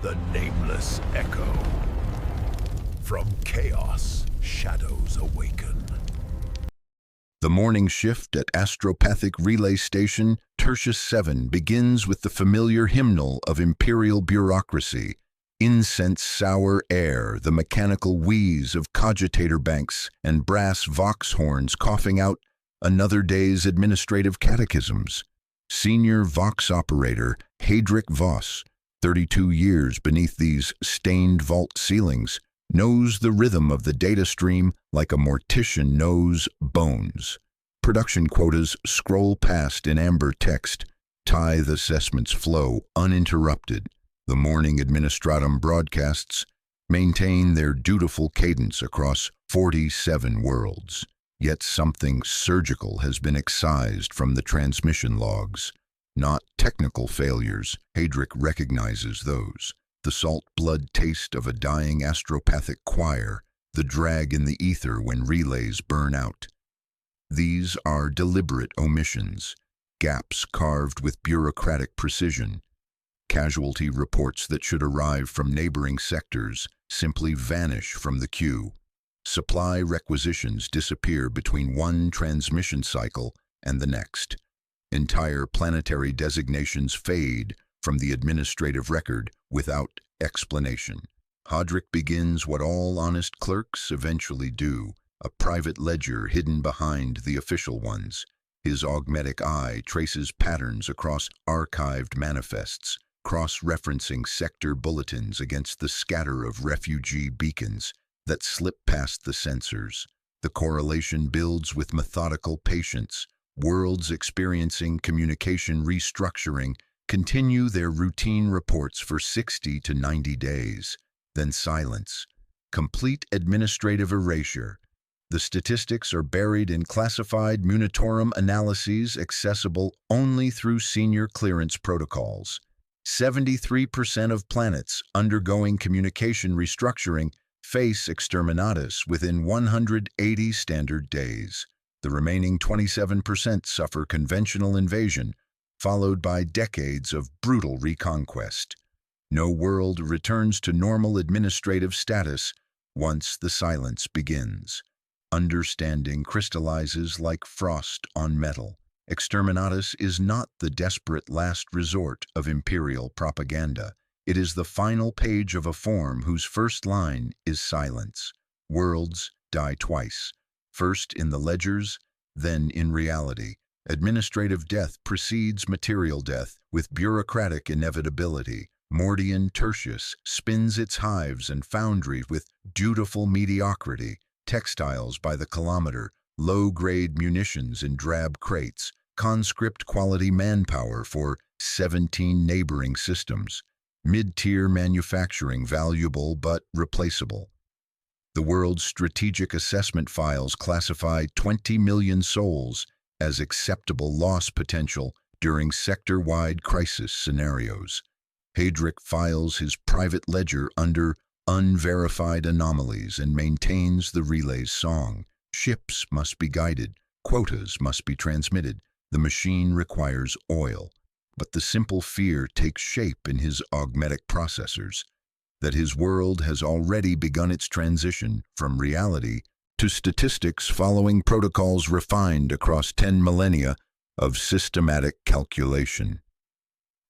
The nameless echo. From chaos, shadows awaken. The morning shift at Astropathic Relay Station, Tertius 7, begins with the familiar hymnal of Imperial bureaucracy. Incense-sour air, the mechanical wheeze of cogitator banks and brass vox horns coughing out another day's administrative catechisms. Senior vox operator Hedrick Voss, 32 years beneath these stained vault ceilings, knows the rhythm of the data stream like a mortician knows bones. Production quotas scroll past in amber text. Tithe assessments flow uninterrupted. The morning administratum broadcasts maintain their dutiful cadence across 47 worlds. Yet something surgical has been excised from the transmission logs. Not technical failures, Hedrick recognizes those. The salt blood taste of a dying astropathic choir, the drag in the ether when relays burn out. These are deliberate omissions, gaps carved with bureaucratic precision. Casualty reports that should arrive from neighboring sectors simply vanish from the queue. Supply requisitions disappear between one transmission cycle and the next. Entire planetary designations fade from the administrative record without explanation. Hedrick begins what all honest clerks eventually do, a private ledger hidden behind the official ones. His augmetic eye traces patterns across archived manifests, cross-referencing sector bulletins against the scatter of refugee beacons that slip past the sensors. The correlation builds with methodical patience. Worlds experiencing communication restructuring continue their routine reports for 60 to 90 days, then silence. Complete administrative erasure. The statistics are buried in classified munitorum analyses accessible only through senior clearance protocols. 73% of planets undergoing communication restructuring face Exterminatus within 180 standard days. The remaining 27% suffer conventional invasion, followed by decades of brutal reconquest. No world returns to normal administrative status once the silence begins. Understanding crystallizes like frost on metal. Exterminatus is not the desperate last resort of imperial propaganda. It is the final page of a form whose first line is silence. Worlds die twice, first in the ledgers, then in reality. Administrative death precedes material death with bureaucratic inevitability. Mordian Tertius spins its hives and foundries with dutiful mediocrity, textiles by the kilometer, low-grade munitions in drab crates, conscript-quality manpower for 17 neighboring systems, mid-tier manufacturing valuable but replaceable. The world's strategic assessment files classify 20 million souls as acceptable loss potential during sector-wide crisis scenarios. Hedrick files his private ledger under unverified anomalies and maintains the relay's song. Ships must be guided, quotas must be transmitted, the machine requires oil. But the simple fear takes shape in his augmetic processors, that his world has already begun its transition from reality to statistics following protocols refined across 10 millennia of systematic calculation.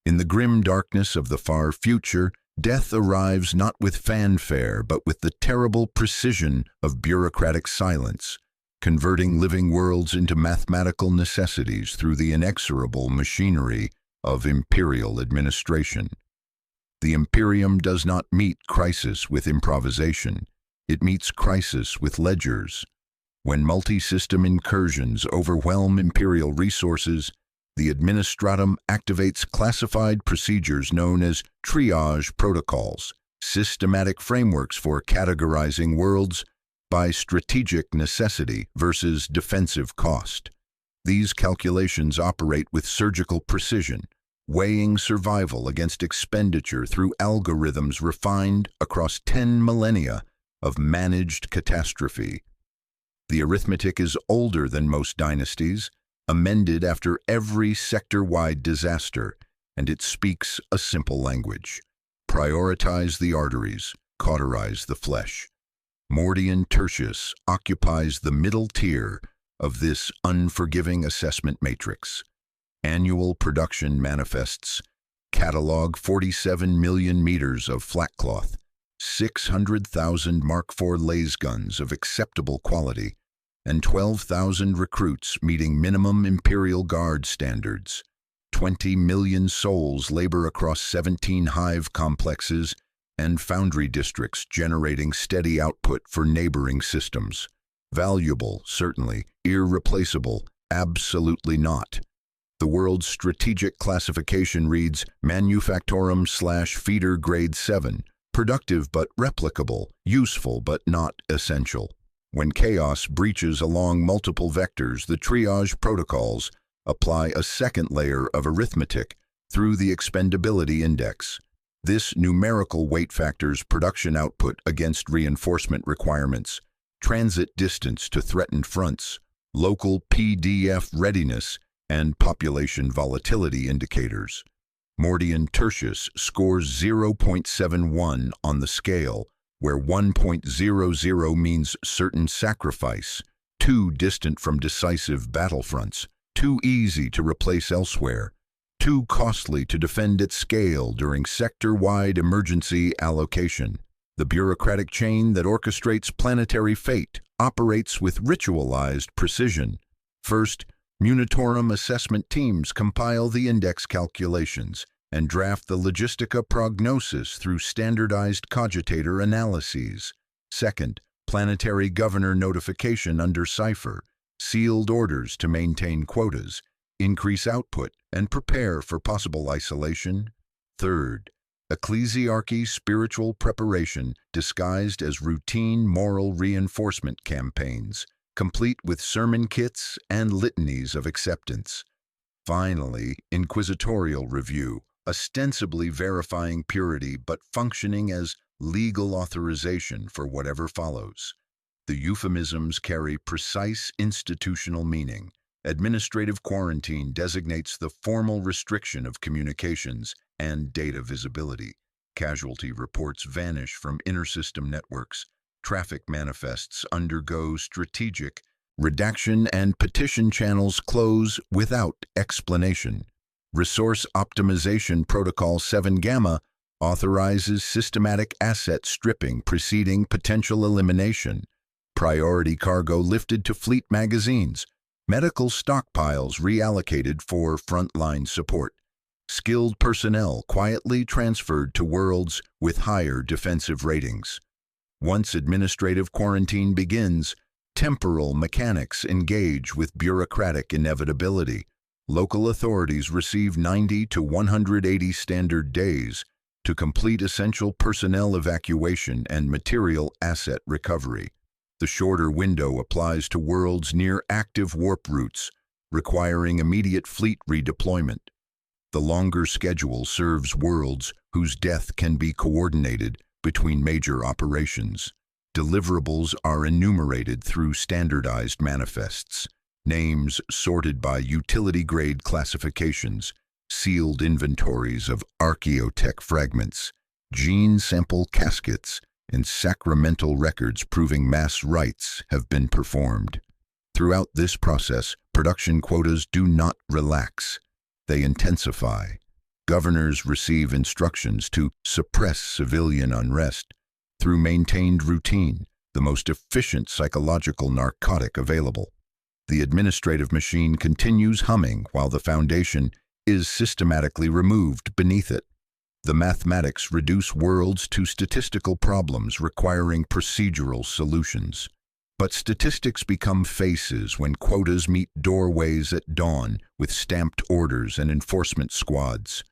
In the grim darkness of the far future, death arrives not with fanfare but with the terrible precision of bureaucratic silence, converting living worlds into mathematical necessities through the inexorable machinery of imperial administration. The Imperium does not meet crisis with improvisation. It meets crisis with ledgers. When multi-system incursions overwhelm imperial resources, the Administratum activates classified procedures known as triage protocols, systematic frameworks for categorizing worlds by strategic necessity versus defensive cost. These calculations operate with surgical precision, weighing survival against expenditure through algorithms refined across 10 millennia of managed catastrophe. The arithmetic is older than most dynasties, amended after every sector-wide disaster, and it speaks a simple language. prioritize the arteries, cauterize the flesh. Mordian Tertius occupies the middle tier of this unforgiving assessment matrix. Annual production manifests catalog 47 million meters of flat cloth, 600,000 Mark IV laser guns of acceptable quality, and 12,000 recruits meeting minimum Imperial Guard standards. 20 million souls labor across 17 Hive complexes and foundry districts, generating steady output for neighboring systems. Valuable, certainly. Irreplaceable, absolutely not. The world's strategic classification reads Manufactorum/Feeder Grade 7, productive but replicable, useful but not essential. When chaos breaches along multiple vectors, the triage protocols apply a second layer of arithmetic through the expendability index. This numerical weight factors production output against reinforcement requirements, transit distance to threatened fronts, local PDF readiness, and population volatility indicators. Mordian Tertius scores 0.71 on the scale, where 1.00 means certain sacrifice, too distant from decisive battlefronts, too easy to replace elsewhere, too costly to defend at scale during sector-wide emergency allocation. The bureaucratic chain that orchestrates planetary fate operates with ritualized precision. First, Munitorum assessment teams compile the index calculations and draft the logistica prognosis through standardized cogitator analyses. Second, planetary governor notification under cipher, sealed orders to maintain quotas, increase output, and prepare for possible isolation. Third, ecclesiarchy spiritual preparation disguised as routine moral reinforcement campaigns, complete with sermon kits and litanies of acceptance. Finally, inquisitorial review, ostensibly verifying purity but functioning as legal authorization for whatever follows. The euphemisms carry precise institutional meaning. Administrative quarantine designates the formal restriction of communications and data visibility. Casualty reports vanish from intersystem networks. Traffic manifests undergo strategic redaction, and petition channels close without explanation. Resource Optimization Protocol 7 Gamma authorizes systematic asset stripping preceding potential elimination. Priority cargo lifted to fleet magazines. Medical stockpiles reallocated for frontline support. Skilled personnel quietly transferred to worlds with higher defensive ratings. Once administrative quarantine begins, temporal mechanics engage with bureaucratic inevitability. Local authorities receive 90 to 180 standard days to complete essential personnel evacuation and material asset recovery. The shorter window applies to worlds near active warp routes, requiring immediate fleet redeployment. The longer schedule serves worlds whose death can be coordinated between major operations. Deliverables are enumerated through standardized manifests, names sorted by utility-grade classifications, sealed inventories of archaeotech fragments, gene sample caskets, and sacramental records proving mass rites have been performed. Throughout this process, production quotas do not relax. They intensify. Governors receive instructions to suppress civilian unrest through maintained routine, the most efficient psychological narcotic available. The administrative machine continues humming while the foundation is systematically removed beneath it. The mathematics reduce worlds to statistical problems requiring procedural solutions. But statistics become faces when quotas meet doorways at dawn with stamped orders and enforcement squads.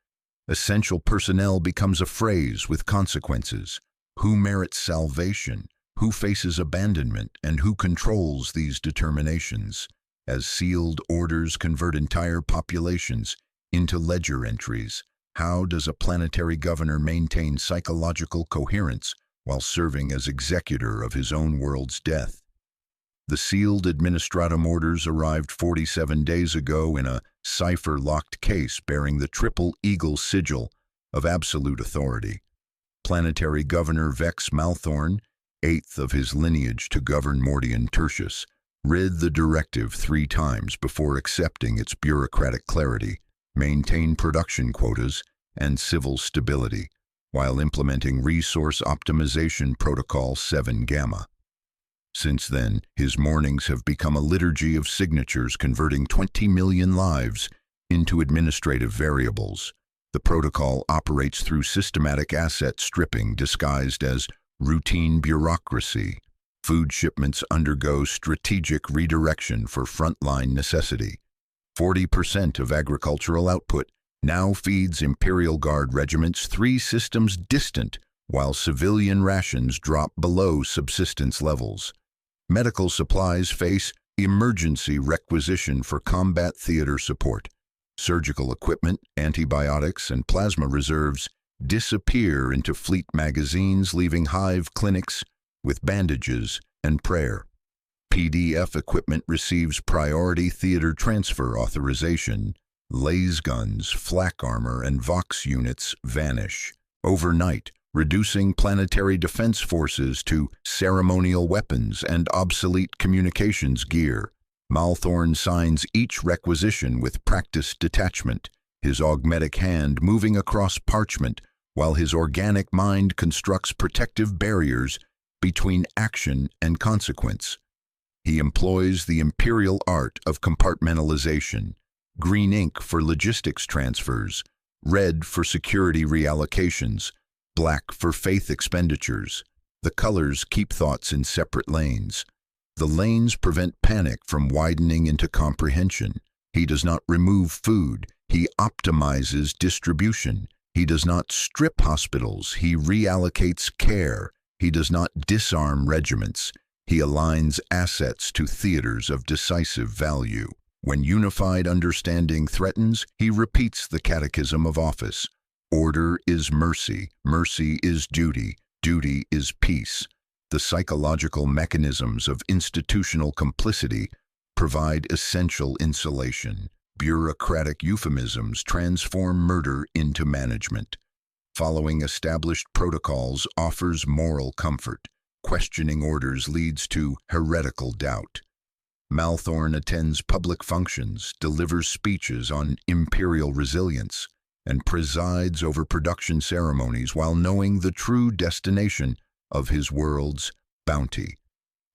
Essential personnel becomes a phrase with consequences. Who merits salvation? Who faces abandonment? And who controls these determinations? As sealed orders convert entire populations into ledger entries, how does a planetary governor maintain psychological coherence while serving as executor of his own world's death? The sealed administratum orders arrived 47 days ago in a cipher-locked case bearing the triple eagle sigil of absolute authority. Planetary Governor Vex Malthorn, eighth of his lineage to govern Mordian Tertius, read the directive 3 times before accepting its bureaucratic clarity, maintain production quotas, and civil stability, while implementing Resource Optimization Protocol 7 Gamma. Since then, his mornings have become a liturgy of signatures converting 20 million lives into administrative variables. The protocol operates through systematic asset stripping disguised as routine bureaucracy. Food shipments undergo strategic redirection for frontline necessity. 40% of agricultural output now feeds Imperial Guard regiments 3 systems distant, while civilian rations drop below subsistence levels. Medical supplies face emergency requisition for combat theater support. Surgical equipment, antibiotics, and plasma reserves disappear into fleet magazines, leaving Hive clinics with bandages and prayer. PDF equipment receives priority theater transfer authorization. Laser guns, flak armor, and Vox units vanish overnight, reducing planetary defense forces to ceremonial weapons and obsolete communications gear. Malthorn signs each requisition with practiced detachment, his augmetic hand moving across parchment while his organic mind constructs protective barriers between action and consequence. He employs the imperial art of compartmentalization, green ink for logistics transfers, red for security reallocations, black for faith expenditures. The colors keep thoughts in separate lanes. The lanes prevent panic from widening into comprehension. He does not remove food, he optimizes distribution. He does not strip hospitals, he reallocates care. He does not disarm regiments, he aligns assets to theaters of decisive value. When unified understanding threatens, he repeats the catechism of office. Order is mercy, mercy is duty, duty is peace. The psychological mechanisms of institutional complicity provide essential insulation. Bureaucratic euphemisms transform murder into management. Following established protocols offers moral comfort. Questioning orders leads to heretical doubt. Malthorn attends public functions, delivers speeches on imperial resilience, and presides over production ceremonies while knowing the true destination of his world's bounty.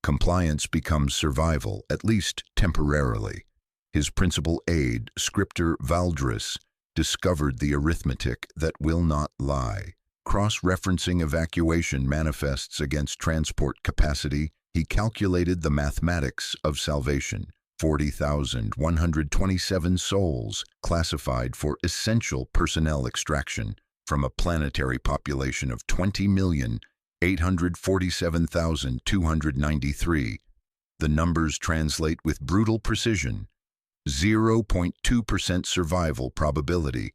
Compliance becomes survival, at least temporarily. His principal aide, scripter Valdris, discovered the arithmetic that will not lie. Cross-referencing evacuation manifests against transport capacity, he calculated the mathematics of salvation. 40,127 souls classified for essential personnel extraction from a planetary population of 20,847,293. The numbers translate with brutal precision. 0.2% survival probability,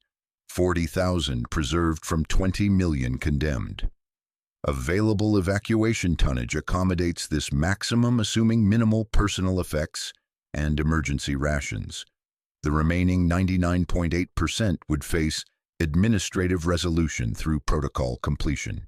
40,000 preserved from 20 million condemned. Available evacuation tonnage accommodates this maximum, assuming minimal personal effects and emergency rations. The remaining 99.8% would face administrative resolution through protocol completion.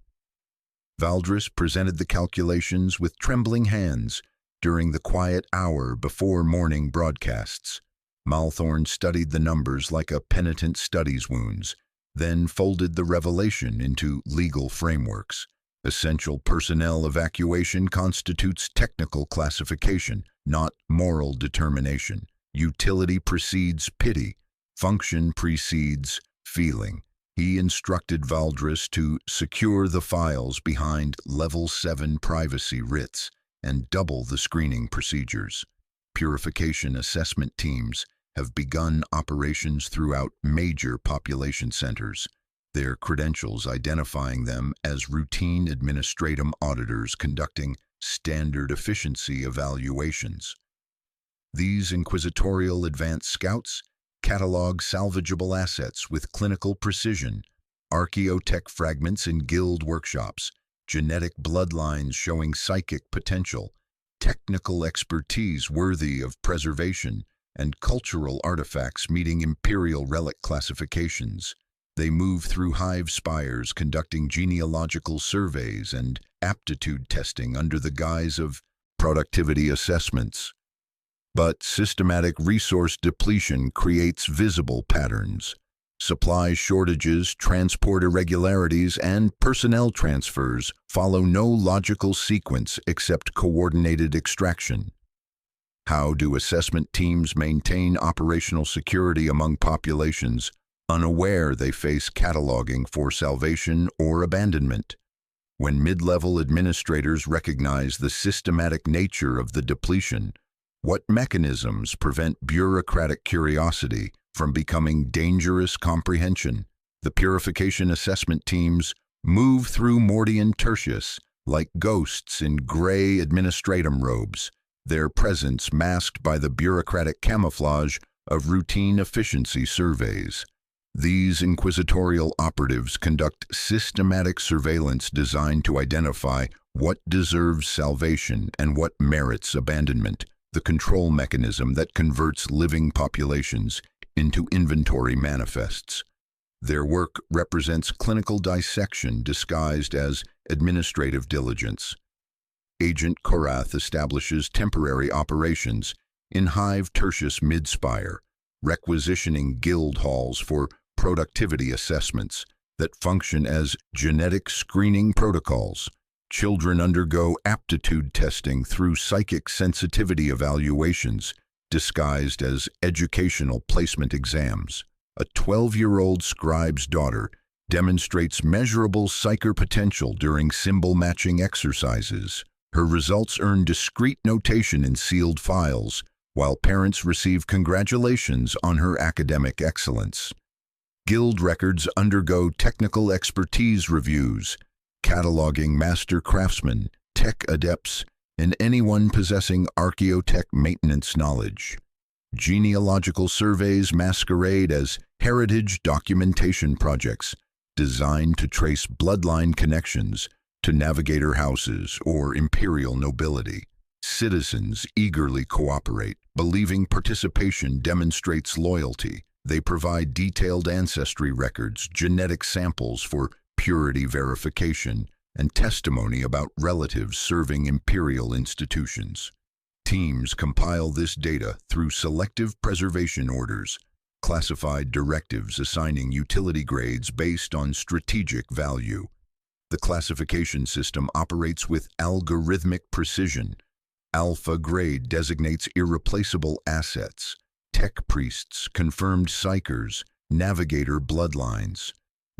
Valdris presented the calculations with trembling hands during the quiet hour before morning broadcasts. Malthorn studied the numbers like a penitent studies wounds, then folded the revelation into legal frameworks. Essential personnel evacuation constitutes technical classification, not moral determination. Utility precedes pity. Function precedes feeling. He instructed Valdris to secure the files behind Level 7 privacy writs and double the screening procedures. Purification assessment teams have begun operations throughout major population centers, their credentials identifying them as routine administratum auditors conducting standard efficiency evaluations. These inquisitorial advanced scouts catalog salvageable assets with clinical precision, archaeotech fragments in guild workshops, genetic bloodlines showing psychic potential, technical expertise worthy of preservation, and cultural artifacts meeting imperial relic classifications. They move through Hive spires, conducting genealogical surveys and aptitude testing under the guise of productivity assessments. But systematic resource depletion creates visible patterns. Supply shortages, transport irregularities, and personnel transfers follow no logical sequence except coordinated extraction. How do assessment teams maintain operational security among populations unaware they face cataloging for salvation or abandonment? When mid-level administrators recognize the systematic nature of the depletion, what mechanisms prevent bureaucratic curiosity from becoming dangerous comprehension? The purification assessment teams move through Mortian Tertius like ghosts in gray administratum robes, their presence masked by the bureaucratic camouflage of routine efficiency surveys. These inquisitorial operatives conduct systematic surveillance designed to identify what deserves salvation and what merits abandonment, the control mechanism that converts living populations into inventory manifests. Their work represents clinical dissection disguised as administrative diligence. Agent Korath establishes temporary operations in Hive Tertius Midspire, requisitioning guild halls for productivity assessments that function as genetic screening protocols. Children undergo aptitude testing through psychic sensitivity evaluations, disguised as educational placement exams. A 12-year-old scribe's daughter demonstrates measurable psyker potential during symbol matching exercises. Her results earn discreet notation in sealed files, while parents receive congratulations on her academic excellence. Guild records undergo technical expertise reviews, cataloging master craftsmen, tech adepts, and anyone possessing archaeotech maintenance knowledge. Genealogical surveys masquerade as heritage documentation projects designed to trace bloodline connections to navigator houses or imperial nobility. Citizens eagerly cooperate, believing participation demonstrates loyalty. They provide detailed ancestry records, genetic samples for purity verification, and testimony about relatives serving imperial institutions. Teams compile this data through selective preservation orders, classified directives assigning utility grades based on strategic value. The classification system operates with algorithmic precision. Alpha grade designates irreplaceable assets, tech priests, confirmed psychers, navigator bloodlines.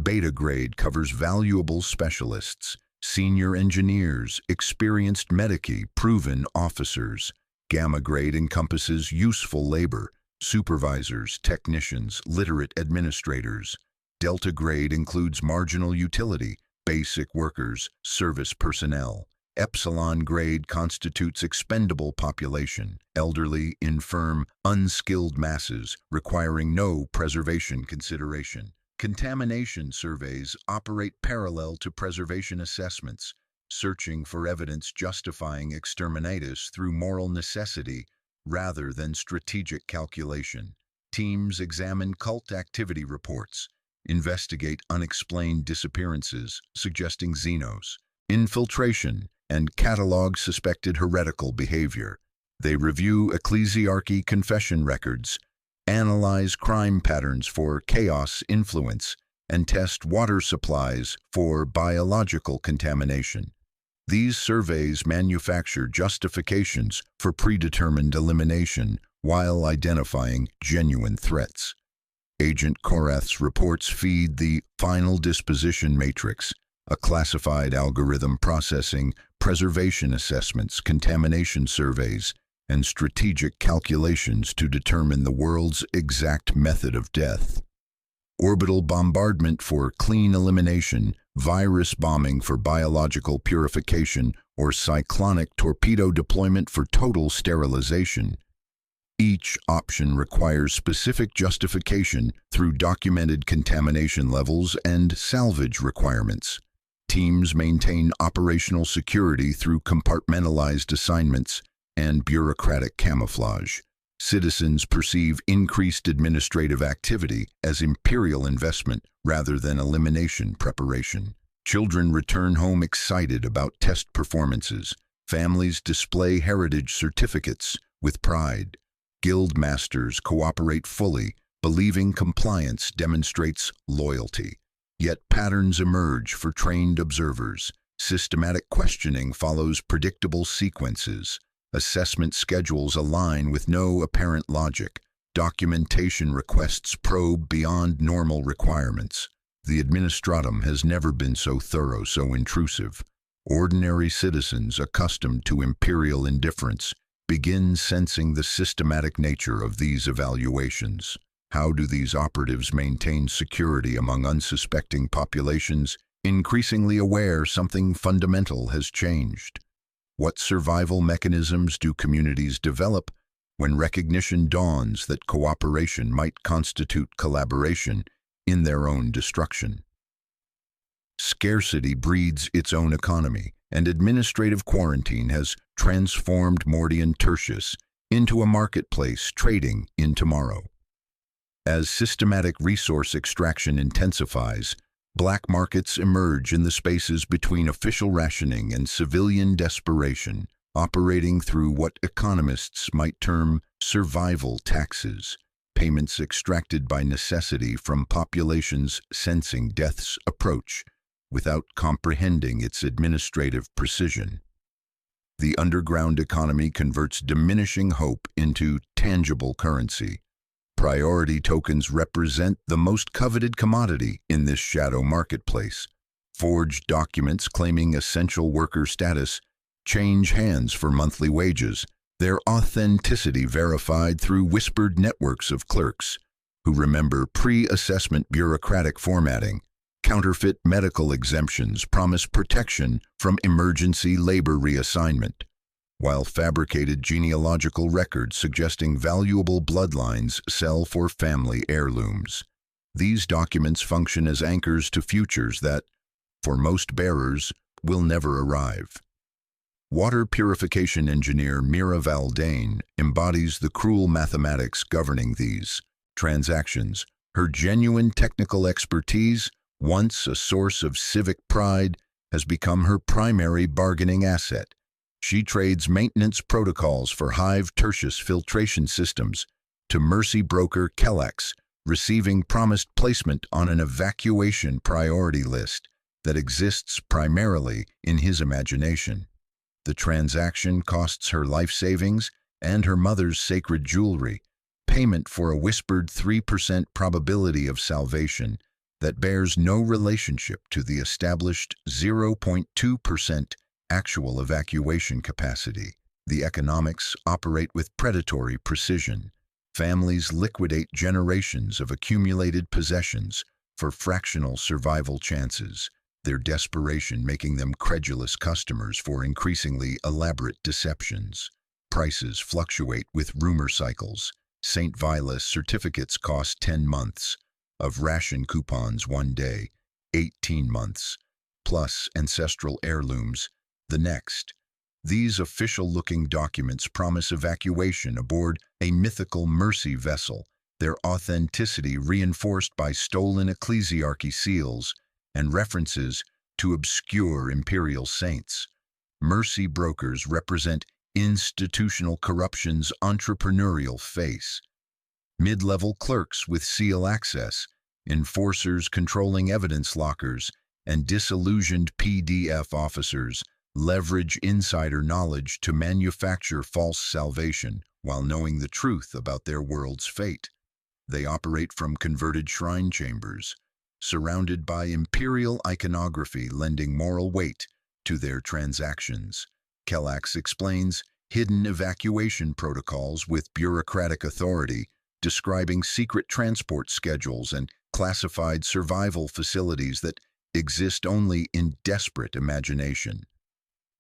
Beta grade covers valuable specialists, senior engineers, experienced medici, proven officers. Gamma grade encompasses useful labor, supervisors, technicians, literate administrators. Delta grade includes marginal utility, basic workers, service personnel. Epsilon grade constitutes expendable population, elderly, infirm, unskilled masses requiring no preservation consideration. Contamination surveys operate parallel to preservation assessments, searching for evidence justifying exterminatus through moral necessity rather than strategic calculation. Teams examine cult activity reports, investigate unexplained disappearances suggesting xenos, infiltration, and catalog suspected heretical behavior. They review ecclesiarchy confession records, analyze crime patterns for chaos influence, and test water supplies for biological contamination. These surveys manufacture justifications for predetermined elimination while identifying genuine threats. Agent Korath's reports feed the final disposition matrix, a classified algorithm processing preservation assessments, contamination surveys, and strategic calculations to determine the world's exact method of death. Orbital bombardment for clean elimination, virus bombing for biological purification, or cyclonic torpedo deployment for total sterilization. Each option requires specific justification through documented contamination levels and salvage requirements. Teams maintain operational security through compartmentalized assignments and bureaucratic camouflage. Citizens perceive increased administrative activity as imperial investment rather than elimination preparation. Children return home excited about test performances. Families display heritage certificates with pride. Guild masters cooperate fully, believing compliance demonstrates loyalty. Yet patterns emerge for trained observers. Systematic questioning follows predictable sequences. Assessment schedules align with no apparent logic. Documentation requests probe beyond normal requirements. The administratum has never been so thorough, so intrusive. Ordinary citizens accustomed to imperial indifference begin sensing the systematic nature of these evaluations. How do these operatives maintain security among unsuspecting populations, increasingly aware something fundamental has changed? What survival mechanisms do communities develop when recognition dawns that cooperation might constitute collaboration in their own destruction? Scarcity breeds its own economy, and administrative quarantine has transformed Mordian Tertius into a marketplace trading in tomorrow. As systematic resource extraction intensifies, black markets emerge in the spaces between official rationing and civilian desperation, operating through what economists might term survival taxes, payments extracted by necessity from populations sensing death's approach without comprehending its administrative precision. The underground economy converts diminishing hope into tangible currency. Priority tokens represent the most coveted commodity in this shadow marketplace. Forged documents claiming essential worker status change hands for monthly wages, their authenticity verified through whispered networks of clerks who remember pre-assessment bureaucratic formatting. Counterfeit medical exemptions promise protection from emergency labor reassignment, while fabricated genealogical records suggesting valuable bloodlines sell for family heirlooms. These documents function as anchors to futures that, for most bearers, will never arrive. Water purification engineer Mira Valdane embodies the cruel mathematics governing these transactions. Her genuine technical expertise, once a source of civic pride, has become her primary bargaining asset. She trades maintenance protocols for Hive Tertius filtration systems to mercy broker Kellex, receiving promised placement on an evacuation priority list that exists primarily in his imagination. The transaction costs her life savings and her mother's sacred jewelry, payment for a whispered 3% probability of salvation that bears no relationship to the established 0.2% actual evacuation capacity. The economics operate with predatory precision. Families liquidate generations of accumulated possessions for fractional survival chances, their desperation making them credulous customers for increasingly elaborate deceptions. Prices fluctuate with rumor cycles. St. Vilas certificates cost 10 months, of ration coupons 1 day, 18 months, plus ancestral heirlooms the next. These official-looking documents promise evacuation aboard a mythical mercy vessel, their authenticity reinforced by stolen ecclesiarchy seals and references to obscure imperial saints. Mercy brokers represent institutional corruption's entrepreneurial face. Mid-level clerks with seal access, enforcers controlling evidence lockers, and disillusioned PDF officers leverage insider knowledge to manufacture false salvation while knowing the truth about their world's fate. They operate from converted shrine chambers, surrounded by imperial iconography lending moral weight to their transactions. Kellex explains hidden evacuation protocols with bureaucratic authority, describing secret transport schedules and classified survival facilities that exist only in desperate imagination.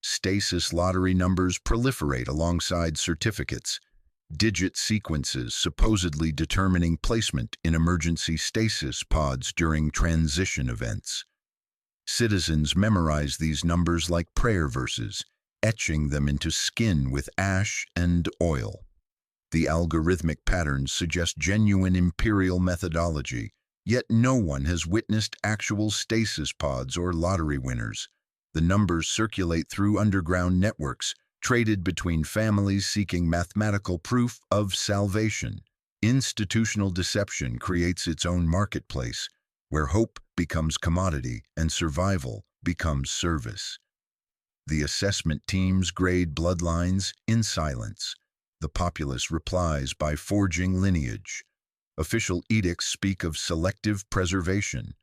Stasis lottery numbers proliferate alongside certificates, digit sequences supposedly determining placement in emergency stasis pods during transition events. Citizens memorize these numbers like prayer verses, etching them into skin with ash and oil. The algorithmic patterns suggest genuine imperial methodology, yet no one has witnessed actual stasis pods or lottery winners. The numbers circulate through underground networks, traded between families seeking mathematical proof of salvation. Institutional deception creates its own marketplace, where hope becomes commodity and survival becomes service. The assessment teams grade bloodlines in silence. The populace replies by forging lineage. Official edicts speak of selective preservation.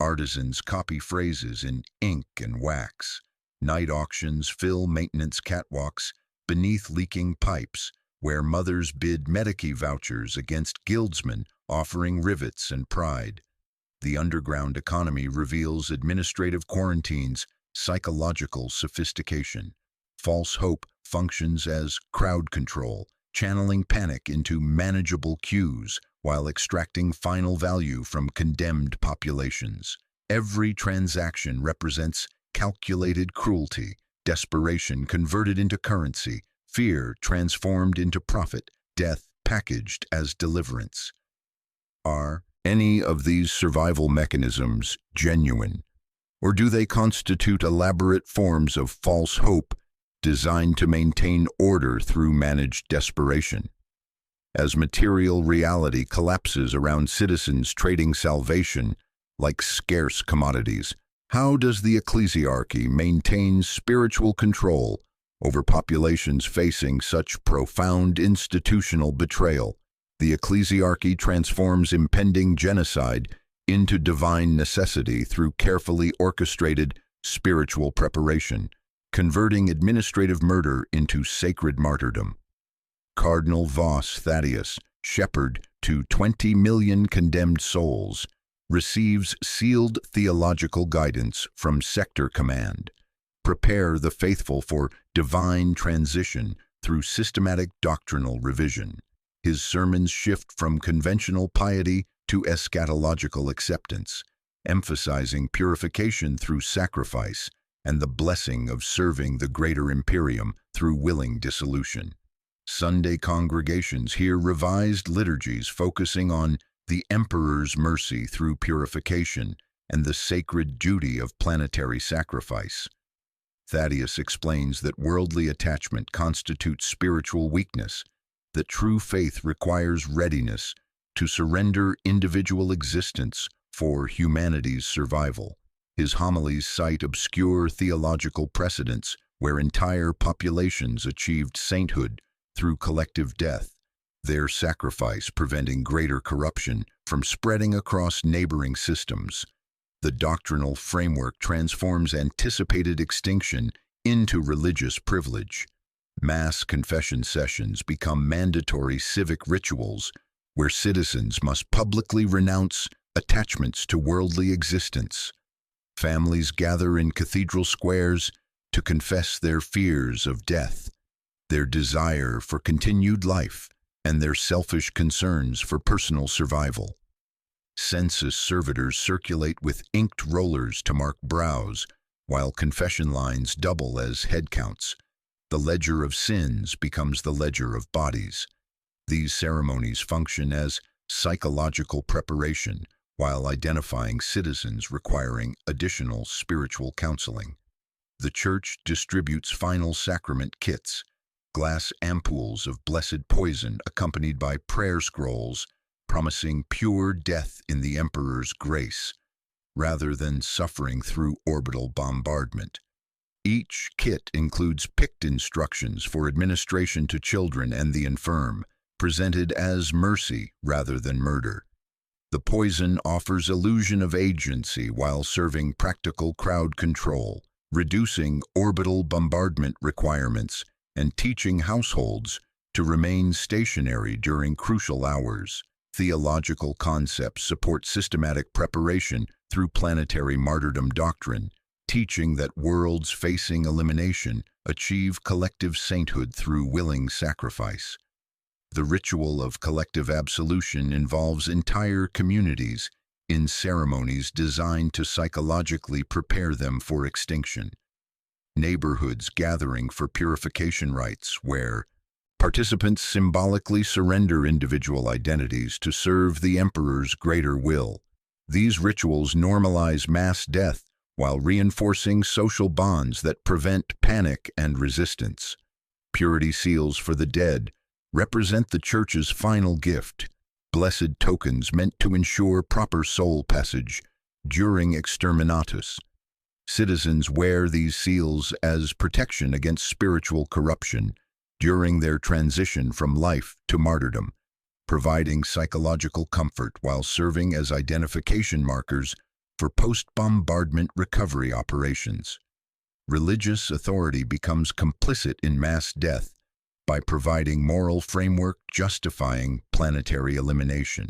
Artisans copy phrases in ink and wax. Night auctions fill maintenance catwalks beneath leaking pipes, where mothers bid Medici vouchers against guildsmen offering rivets and pride. The underground economy reveals administrative quarantines, psychological sophistication. False hope functions as crowd control, channeling panic into manageable cues while extracting final value from condemned populations. Every transaction represents calculated cruelty, desperation converted into currency, fear transformed into profit, death packaged as deliverance. Are any of these survival mechanisms genuine, or do they constitute elaborate forms of false hope designed to maintain order through managed desperation? As material reality collapses around citizens trading salvation like scarce commodities, how does the ecclesiarchy maintain spiritual control over populations facing such profound institutional betrayal? The ecclesiarchy transforms impending genocide into divine necessity through carefully orchestrated spiritual preparation, converting administrative murder into sacred martyrdom. Cardinal Vos Thaddeus, shepherd to 20 million condemned souls, receives sealed theological guidance from sector command. Prepare the faithful for divine transition through systematic doctrinal revision. His sermons shift from conventional piety to eschatological acceptance, emphasizing purification through sacrifice and the blessing of serving the greater Imperium through willing dissolution. Sunday congregations hear revised liturgies focusing on the Emperor's mercy through purification and the sacred duty of planetary sacrifice. Thaddeus explains that worldly attachment constitutes spiritual weakness, that true faith requires readiness to surrender individual existence for humanity's survival. His homilies cite obscure theological precedents where entire populations achieved sainthood through collective death, their sacrifice preventing greater corruption from spreading across neighboring systems. The doctrinal framework transforms anticipated extinction into religious privilege. Mass confession sessions become mandatory civic rituals where citizens must publicly renounce attachments to worldly existence. Families gather in cathedral squares to confess their fears of death, their desire for continued life, and their selfish concerns for personal survival. Census servitors circulate with inked rollers to mark brows, while confession lines double as head counts. The ledger of sins becomes the ledger of bodies. These ceremonies function as psychological preparation while identifying citizens requiring additional spiritual counseling. The Church distributes final sacrament kits, glass ampoules of blessed poison accompanied by prayer scrolls promising pure death in the Emperor's grace, rather than suffering through orbital bombardment. Each kit includes picked instructions for administration to children and the infirm, presented as mercy rather than murder. The poison offers illusion of agency while serving practical crowd control, reducing orbital bombardment requirements and teaching households to remain stationary during crucial hours. Theological concepts support systematic preparation through planetary martyrdom doctrine, teaching that worlds facing elimination achieve collective sainthood through willing sacrifice. The ritual of collective absolution involves entire communities in ceremonies designed to psychologically prepare them for extinction. Neighborhoods gathering for purification rites where Participants symbolically surrender individual identities to serve the Emperor's greater will. These rituals normalize mass death while reinforcing social bonds that prevent panic and resistance. Purity seals for the dead represent the Church's final gift, blessed tokens meant to ensure proper soul passage during Exterminatus. Citizens wear these seals as protection against spiritual corruption during their transition from life to martyrdom, providing psychological comfort while serving as identification markers for post-bombardment recovery operations. Religious authority becomes complicit in mass death by providing moral framework justifying planetary elimination.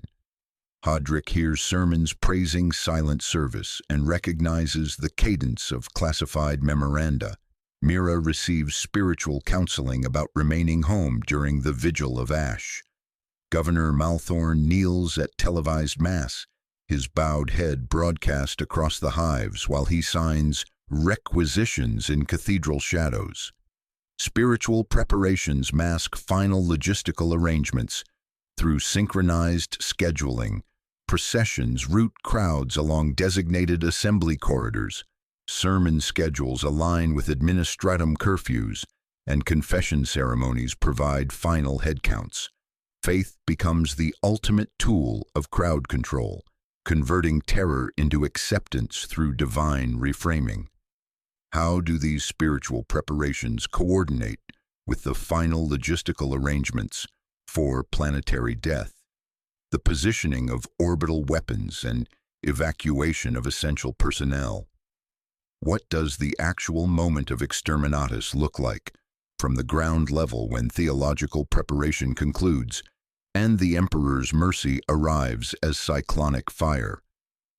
Hodrick hears sermons praising silent service and recognizes the cadence of classified memoranda. Mira receives spiritual counseling about remaining home during the Vigil of Ash. Governor Malthorn kneels at televised mass, his bowed head broadcast across the hives while he signs requisitions in cathedral shadows. Spiritual preparations mask final logistical arrangements. Through synchronized scheduling, processions route crowds along designated assembly corridors, sermon schedules align with administratum curfews, and confession ceremonies provide final headcounts. Faith becomes the ultimate tool of crowd control, converting terror into acceptance through divine reframing. How do these spiritual preparations coordinate with the final logistical arrangements for planetary death? The positioning of orbital weapons and evacuation of essential personnel. What does the actual moment of Exterminatus look like from the ground level when theological preparation concludes and the Emperor's mercy arrives as cyclonic fire?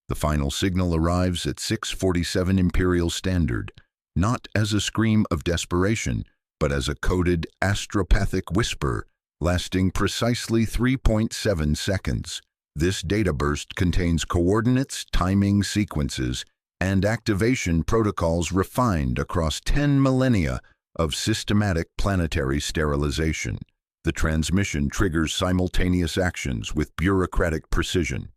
The final signal arrives at 6:47 Imperial Standard, not as a scream of desperation, but as a coded astropathic whisper lasting precisely 3.7 seconds. This data burst contains coordinates, timing sequences, and activation protocols refined across 10 millennia of systematic planetary sterilization. The transmission triggers simultaneous actions with bureaucratic precision.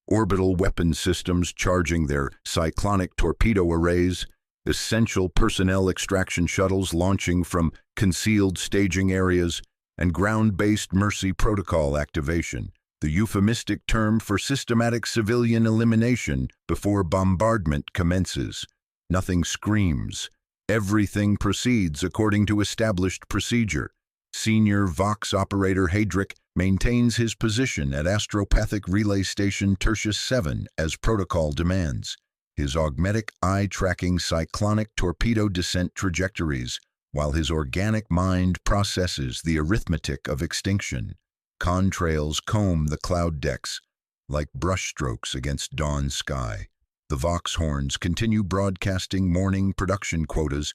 Orbital weapon systems charging their cyclonic torpedo arrays, essential personnel extraction shuttles launching from concealed staging areas, and ground-based mercy protocol activation, the euphemistic term for systematic civilian elimination before bombardment commences. Nothing screams. Everything proceeds according to established procedure. Senior Vox operator Hadrick maintains his position at Astropathic Relay Station Tertius 7 as protocol demands, his augmetic eye tracking cyclonic torpedo descent trajectories, while his organic mind processes the arithmetic of extinction. Contrails comb the cloud decks like brushstrokes against dawn sky. The Vox horns continue broadcasting morning production quotas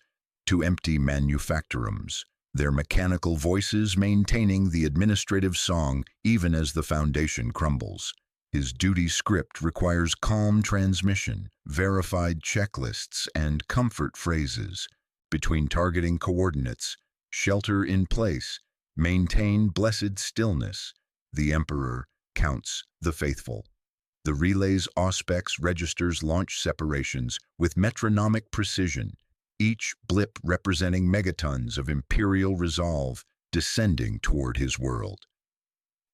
to empty manufactorums, their mechanical voices maintaining the administrative song even as the foundation crumbles. His duty script requires calm transmission, verified checklists, and comfort phrases. Between targeting coordinates, shelter in place, maintain blessed stillness, the Emperor counts the faithful. The relay's auspex registers launch separations with metronomic precision, each blip representing megatons of imperial resolve descending toward his world.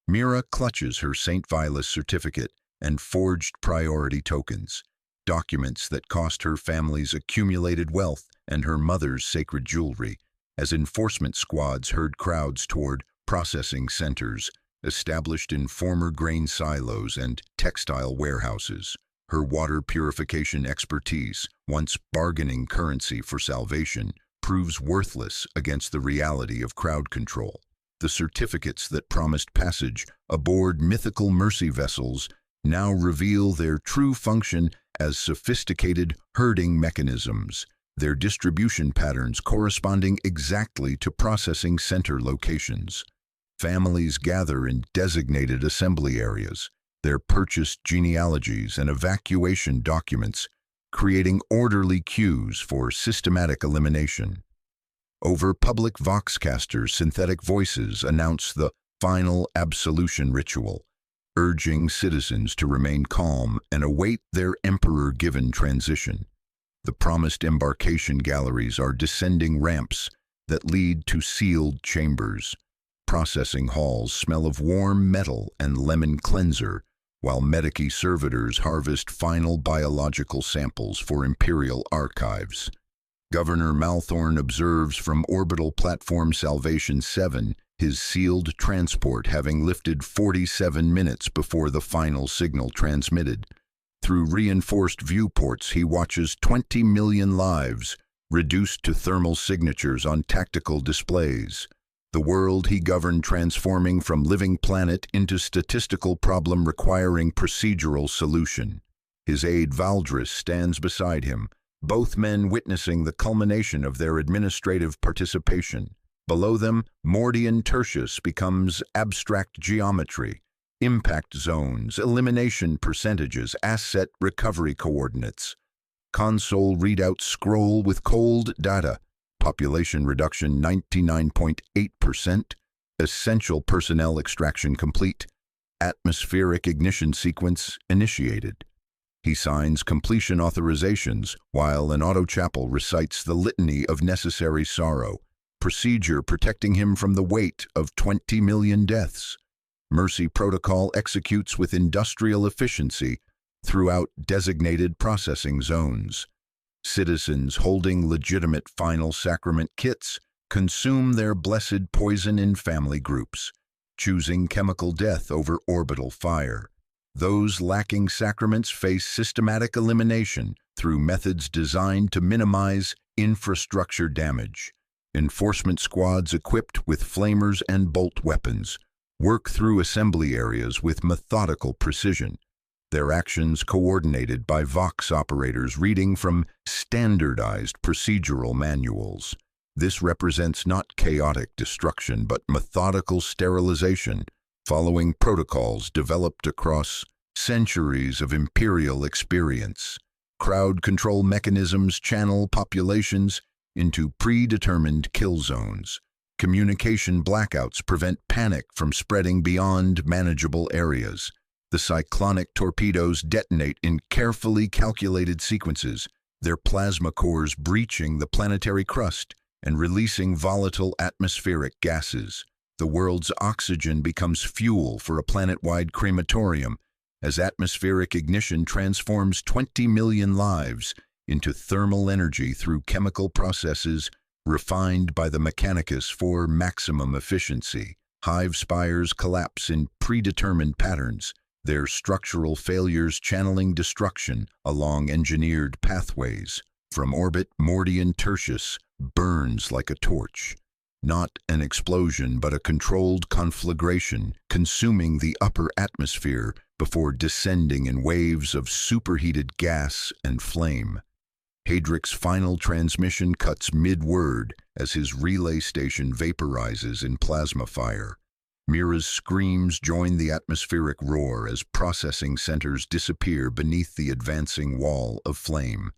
Mira clutches her St. Vilas certificate and forged priority tokens, documents that cost her family's accumulated wealth and her mother's sacred jewelry, as enforcement squads herd crowds toward processing centers established in former grain silos and textile warehouses. Her water purification expertise, once bargaining currency for salvation, proves worthless against the reality of crowd control. The certificates that promised passage aboard mythical mercy vessels now reveal their true function as sophisticated herding mechanisms, their distribution patterns corresponding exactly to processing center locations. Families gather in designated assembly areas, their purchased genealogies and evacuation documents, creating orderly queues for systematic elimination. Over public voxcasters, synthetic voices announce the final absolution ritual, urging citizens to remain calm and await their emperor-given transition. The promised embarkation galleries are descending ramps that lead to sealed chambers. Processing halls smell of warm metal and lemon cleanser, while medici servitors harvest final biological samples for Imperial archives. Governor Malthorn observes from orbital platform Salvation 7, his sealed transport having lifted 47 minutes before the final signal transmitted. Through reinforced viewports, he watches 20 million lives reduced to thermal signatures on tactical displays. The world he governed transforming from living planet into statistical problem requiring procedural solution. His aide Valdris stands beside him, both men witnessing the culmination of their administrative participation. Below them, Mordian Tertius becomes abstract geometry, impact zones, elimination percentages, asset recovery coordinates. Console readouts scroll with cold data. Population reduction 99.8%. Essential personnel extraction complete. Atmospheric ignition sequence initiated. He signs completion authorizations while an auto-chapel recites the litany of necessary sorrow, procedure protecting him from the weight of 20 million deaths. Mercy protocol executes with industrial efficiency throughout designated processing zones. Citizens holding legitimate final sacrament kits consume their blessed poison in family groups, choosing chemical death over orbital fire. Those lacking sacraments face systematic elimination through methods designed to minimize infrastructure damage. Enforcement squads equipped with flamers and bolt weapons work through assembly areas with methodical precision, their actions coordinated by Vox operators reading from standardized procedural manuals. This represents not chaotic destruction but methodical sterilization, following protocols developed across centuries of Imperial experience. Crowd control mechanisms channel populations into predetermined kill zones. Communication blackouts prevent panic from spreading beyond manageable areas. The cyclonic torpedoes detonate in carefully calculated sequences, their plasma cores breaching the planetary crust and releasing volatile atmospheric gases. The world's oxygen becomes fuel for a planet-wide crematorium as atmospheric ignition transforms 20 million lives into thermal energy through chemical processes refined by the Mechanicus for maximum efficiency. Hive spires collapse in predetermined patterns, their structural failures channeling destruction along engineered pathways. From orbit, Mordian Tertius burns like a torch. Not an explosion, but a controlled conflagration, consuming the upper atmosphere before descending in waves of superheated gas and flame. Hadric's final transmission cuts mid-word as his relay station vaporizes in plasma fire. Mira's screams join the atmospheric roar as processing centers disappear beneath the advancing wall of flame.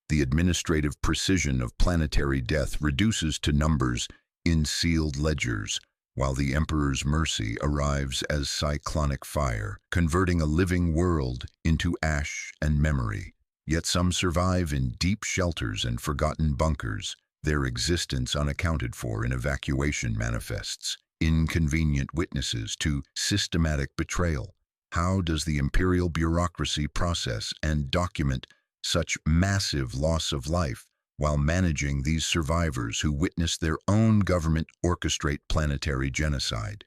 The administrative precision of planetary death reduces to numbers in sealed ledgers, while the Emperor's mercy arrives as cyclonic fire, converting a living world into ash and memory. Yet some survive in deep shelters and forgotten bunkers, their existence unaccounted for in evacuation manifests, inconvenient witnesses to systematic betrayal. How does the Imperial bureaucracy process and document such massive loss of life while managing these survivors who witness their own government orchestrate planetary genocide?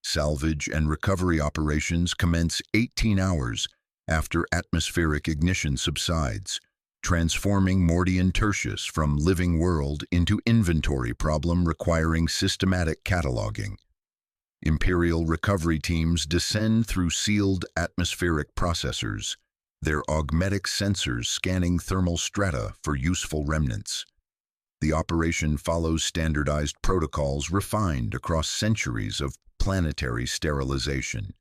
Salvage and recovery operations commence 18 hours after atmospheric ignition subsides, transforming Mordian Tertius from living world into inventory problem requiring systematic cataloging. Imperial recovery teams descend through sealed atmospheric processors, their augmetic sensors scanning thermal strata for useful remnants. The operation follows standardized protocols refined across centuries of planetary sterilization.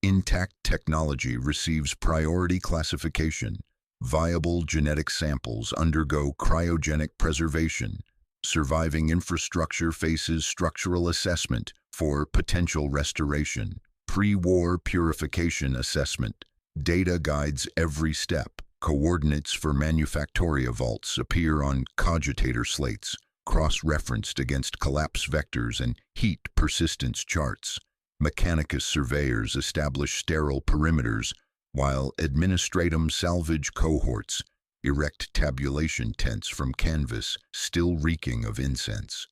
Intact technology receives priority classification. Viable genetic samples undergo cryogenic preservation, Surviving infrastructure faces structural assessment for potential restoration. Pre-war purification assessment. Data guides every step. Coordinates for Manufactoria vaults appear on cogitator slates, cross-referenced against collapse vectors and heat persistence charts. Mechanicus surveyors establish sterile perimeters, while administratum salvage cohorts erect tabulation tents from canvas still reeking of incense.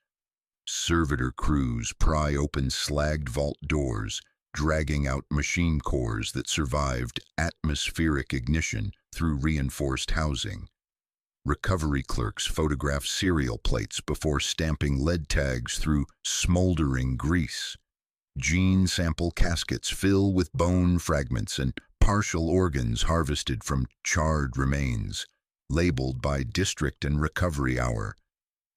Servitor crews pry open slagged vault doors, dragging out machine cores that survived atmospheric ignition through reinforced housing. Recovery clerks photograph serial plates before stamping lead tags through smoldering grease. Gene sample caskets fill with bone fragments and partial organs harvested from charred remains, labeled by district and recovery hour.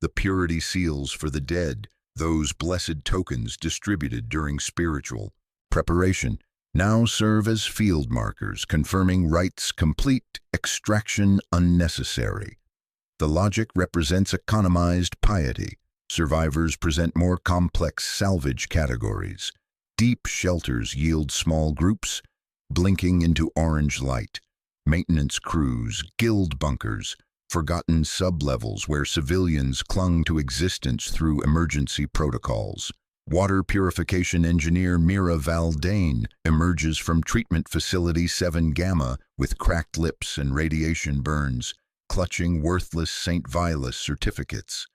The purity seals for the dead, those blessed tokens distributed during spiritual preparation, now serve as field markers confirming rites complete, extraction unnecessary. The logic represents economized piety. Survivors present more complex salvage categories. Deep shelters yield small groups, blinking into orange light. Maintenance crews, guild bunkers, forgotten sublevels where civilians clung to existence through emergency protocols. Water purification engineer Mira Valdane emerges from treatment facility 7 Gamma with cracked lips and radiation burns, clutching worthless St. Vilas certificates.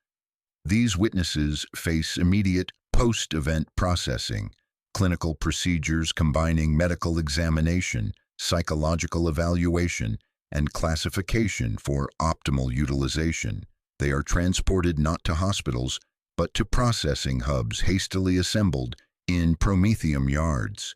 These witnesses face immediate post-event processing, clinical procedures combining medical examination, psychological evaluation, and classification for optimal utilization. They are transported not to hospitals, but to processing hubs hastily assembled in Prometheum yards.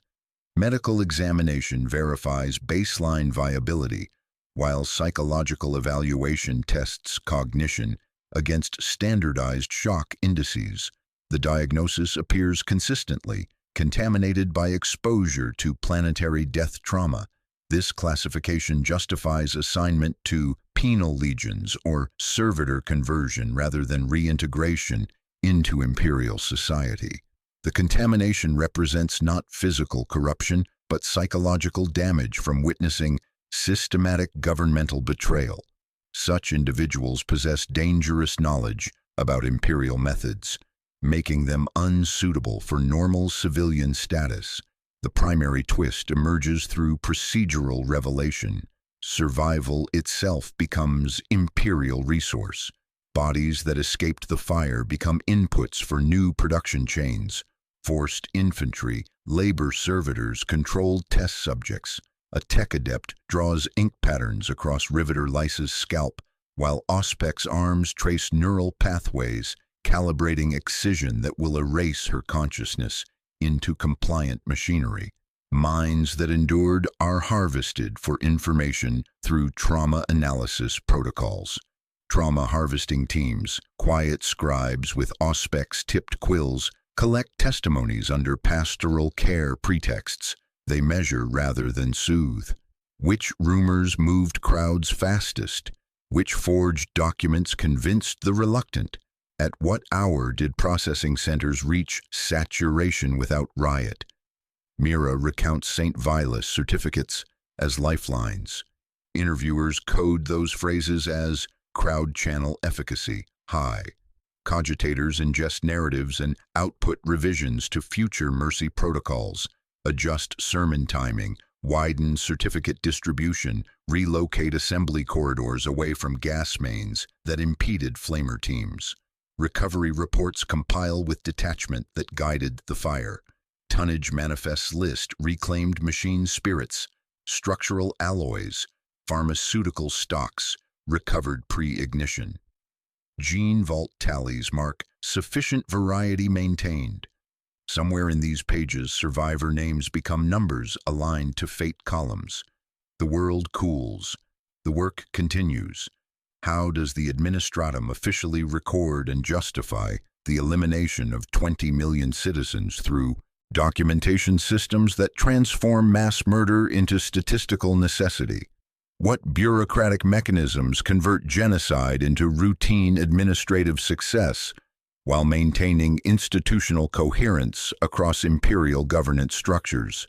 Medical examination verifies baseline viability, while psychological evaluation tests cognition against standardized shock indices. The diagnosis appears consistently contaminated by exposure to planetary death trauma. This classification justifies assignment to penal legions or servitor conversion rather than reintegration into Imperial society. The contamination represents not physical corruption, but psychological damage from witnessing systematic governmental betrayal. Such individuals possess dangerous knowledge about Imperial methods, making them unsuitable for normal civilian status. The primary twist emerges through procedural revelation. Survival itself becomes Imperial resource. Bodies that escaped the fire become inputs for new production chains. Forced infantry, labor servitors, controlled test subjects. A tech adept draws ink patterns across Riveter Lysa's scalp, while Auspec's arms trace neural pathways, calibrating excision that will erase her consciousness into compliant machinery. Minds that endured are harvested for information through trauma analysis protocols. Trauma harvesting teams, quiet scribes with Auspex tipped quills, collect testimonies under pastoral care pretexts. They measure rather than soothe. Which rumors moved crowds fastest? Which forged documents convinced the reluctant? At what hour did processing centers reach saturation without riot? Mira recounts St. Vilas certificates as lifelines. Interviewers code those phrases as crowd channel efficacy, high. Cogitators ingest narratives and output revisions to future mercy protocols, adjust sermon timing, widen certificate distribution, relocate assembly corridors away from gas mains that impeded flamer teams. Recovery reports compile with detachment that guided the fire. Tonnage manifests list reclaimed machine spirits, structural alloys, pharmaceutical stocks, recovered pre-ignition. Gene vault tallies mark sufficient variety maintained. Somewhere in these pages, survivor names become numbers aligned to fate columns. The world cools. The work continues. How does the Administratum officially record and justify the elimination of 20 million citizens through documentation systems that transform mass murder into statistical necessity? What bureaucratic mechanisms convert genocide into routine administrative success while maintaining institutional coherence across imperial governance structures?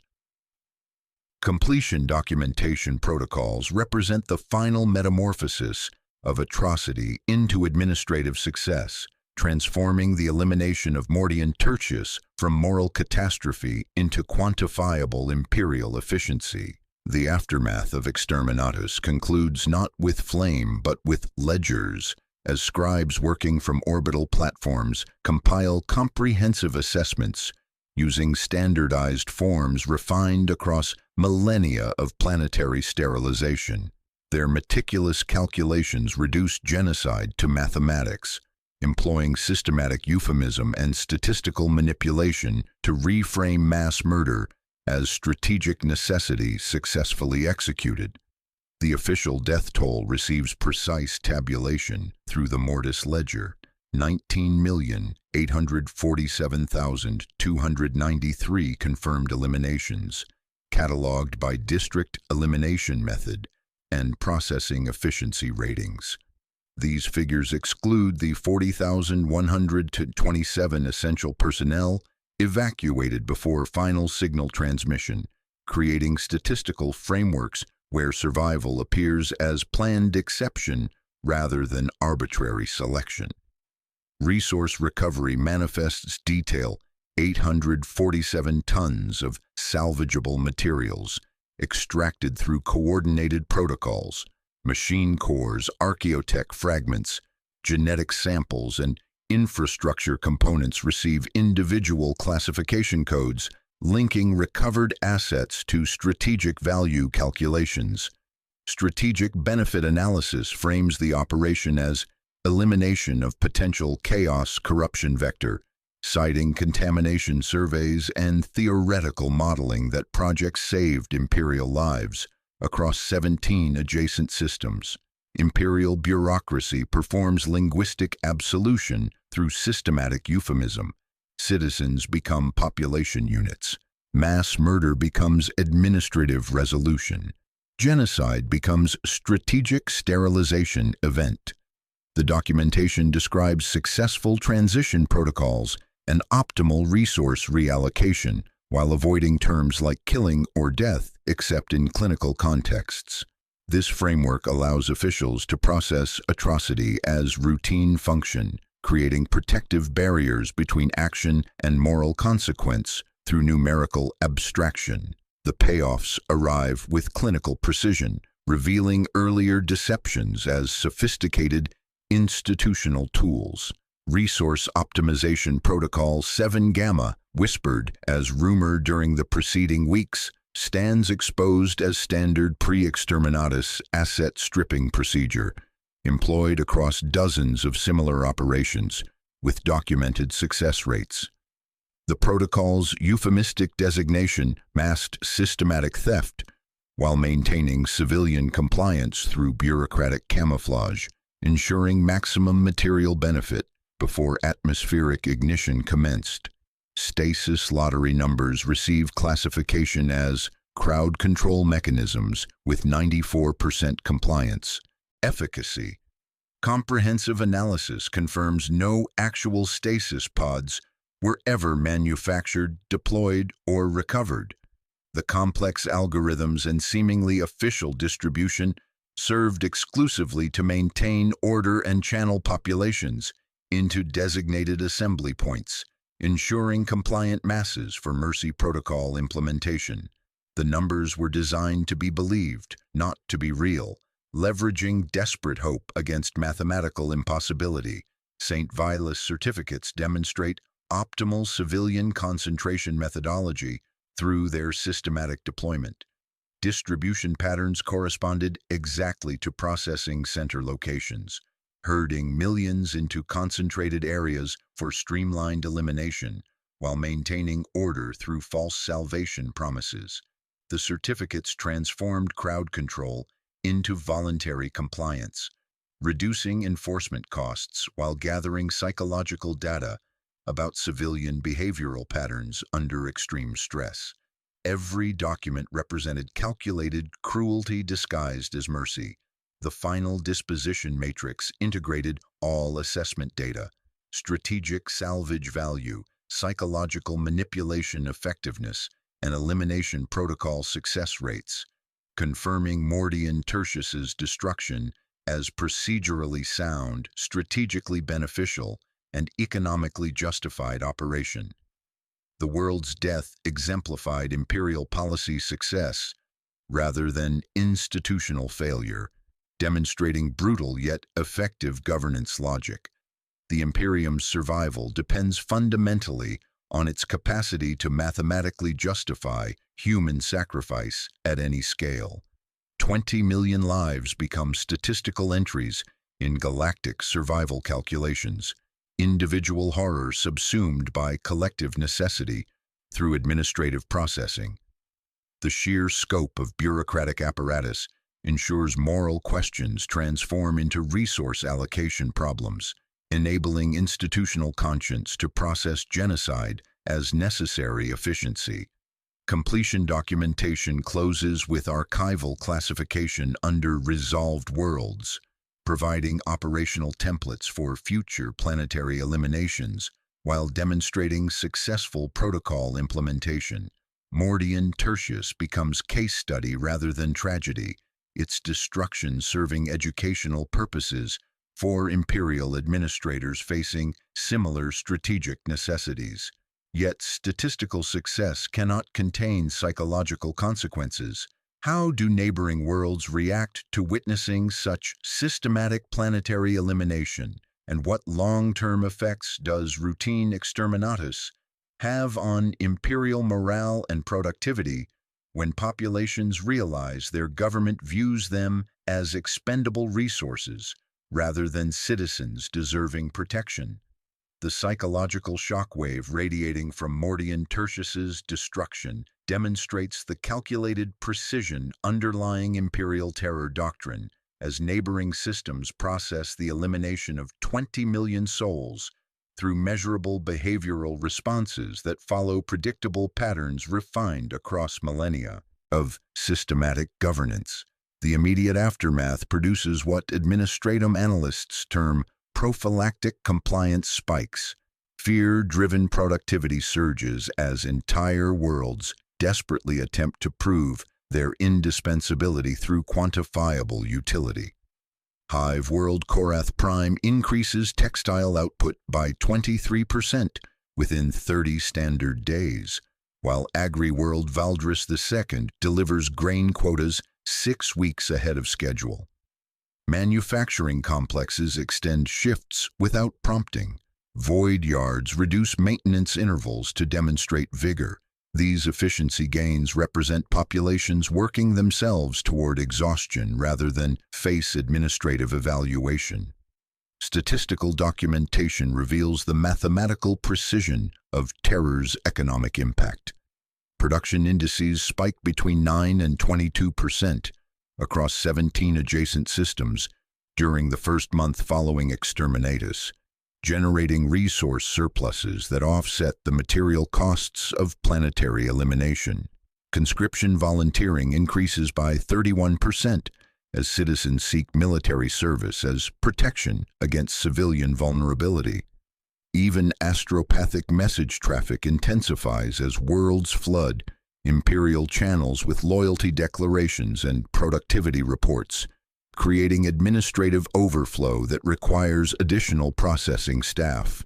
Completion documentation protocols represent the final metamorphosis of atrocity into administrative success, transforming the elimination of Mortian Tertius from moral catastrophe into quantifiable imperial efficiency. The aftermath of Exterminatus concludes not with flame but with ledgers, as scribes working from orbital platforms compile comprehensive assessments using standardized forms refined across millennia of planetary sterilization. Their meticulous calculations reduce genocide to mathematics, employing systematic euphemism and statistical manipulation to reframe mass murder as strategic necessity successfully executed. The official death toll receives precise tabulation through the Mortis Ledger: 19,847,293 confirmed eliminations, cataloged by district elimination method and processing efficiency ratings. These figures exclude the 40,127 essential personnel evacuated before final signal transmission, creating statistical frameworks where survival appears as planned exception rather than arbitrary selection. Resource recovery manifests detail 847 tons of salvageable materials extracted through coordinated protocols, machine cores, archaeotech fragments, genetic samples, and infrastructure components receive individual classification codes linking recovered assets to strategic value calculations. Strategic benefit analysis frames the operation as elimination of potential chaos corruption vector, citing contamination surveys and theoretical modeling that projects saved Imperial lives across 17 adjacent systems. Imperial bureaucracy performs linguistic absolution through systematic euphemism. Citizens become population units. Mass murder becomes administrative resolution. Genocide becomes strategic sterilization event. The documentation describes successful transition protocols and optimal resource reallocation, while avoiding terms like killing or death except in clinical contexts. This framework allows officials to process atrocity as routine function, creating protective barriers between action and moral consequence through numerical abstraction. The payoffs arrive with clinical precision, revealing earlier deceptions as sophisticated institutional tools. Resource Optimization Protocol 7 Gamma, whispered as rumor during the preceding weeks, stands exposed as standard pre-exterminatus asset stripping procedure, employed across dozens of similar operations, with documented success rates. The protocol's euphemistic designation masked systematic theft, while maintaining civilian compliance through bureaucratic camouflage, ensuring maximum material benefit before atmospheric ignition commenced. Stasis lottery numbers receive classification as crowd control mechanisms with 94% compliance. Efficacy. Comprehensive analysis confirms no actual stasis pods were ever manufactured, deployed, or recovered. The complex algorithms and seemingly official distribution served exclusively to maintain order and channel populations into designated assembly points, ensuring compliant masses for Mercy Protocol implementation. The numbers were designed to be believed, not to be real, leveraging desperate hope against mathematical impossibility. St. Vilas certificates demonstrate optimal civilian concentration methodology through their systematic deployment. Distribution patterns corresponded exactly to processing center locations, herding millions into concentrated areas for streamlined elimination, while maintaining order through false salvation promises. The certificates transformed crowd control into voluntary compliance, reducing enforcement costs while gathering psychological data about civilian behavioral patterns under extreme stress. Every document represented calculated cruelty disguised as mercy. The final disposition matrix integrated all assessment data, strategic salvage value, psychological manipulation effectiveness, and elimination protocol success rates, confirming Mordian Tertius's destruction as procedurally sound, strategically beneficial, and economically justified operation. The world's death exemplified imperial policy success rather than institutional failure, demonstrating brutal yet effective governance logic. The Imperium's survival depends fundamentally on its capacity to mathematically justify human sacrifice at any scale. 20 million lives become statistical entries in galactic survival calculations, individual horror subsumed by collective necessity through administrative processing. The sheer scope of bureaucratic apparatus ensures moral questions transform into resource allocation problems, enabling institutional conscience to process genocide as necessary efficiency. Completion documentation closes with archival classification under resolved worlds, providing operational templates for future planetary eliminations while demonstrating successful protocol implementation. Mordian Tertius becomes case study rather than tragedy, its destruction serving educational purposes for Imperial administrators facing similar strategic necessities. Yet statistical success cannot contain psychological consequences. How do neighboring worlds react to witnessing such systematic planetary elimination, and what long-term effects does routine Exterminatus have on Imperial morale and productivity when populations realize their government views them as expendable resources rather than citizens deserving protection? The psychological shockwave radiating from Mordian Tertius's destruction demonstrates the calculated precision underlying Imperial terror doctrine as neighboring systems process the elimination of 20 million souls through measurable behavioral responses that follow predictable patterns refined across millennia of systematic governance. The immediate aftermath produces what administratum analysts term prophylactic compliance spikes, fear-driven productivity surges as entire worlds desperately attempt to prove their indispensability through quantifiable utility. Hive World Korath Prime increases textile output by 23% within 30 standard days, while Agri-World Valdris II delivers grain quotas 6 weeks ahead of schedule. Manufacturing complexes extend shifts without prompting. Void yards reduce maintenance intervals to demonstrate vigor. These efficiency gains represent populations working themselves toward exhaustion rather than face administrative evaluation. Statistical documentation reveals the mathematical precision of terror's economic impact. Production indices spike between 9 and 22% across 17 adjacent systems during the first month following Exterminatus, generating resource surpluses that offset the material costs of planetary elimination. Conscription volunteering increases by 31% as citizens seek military service as protection against civilian vulnerability. Even astropathic message traffic intensifies as worlds flood Imperial channels with loyalty declarations and productivity reports, creating administrative overflow that requires additional processing staff.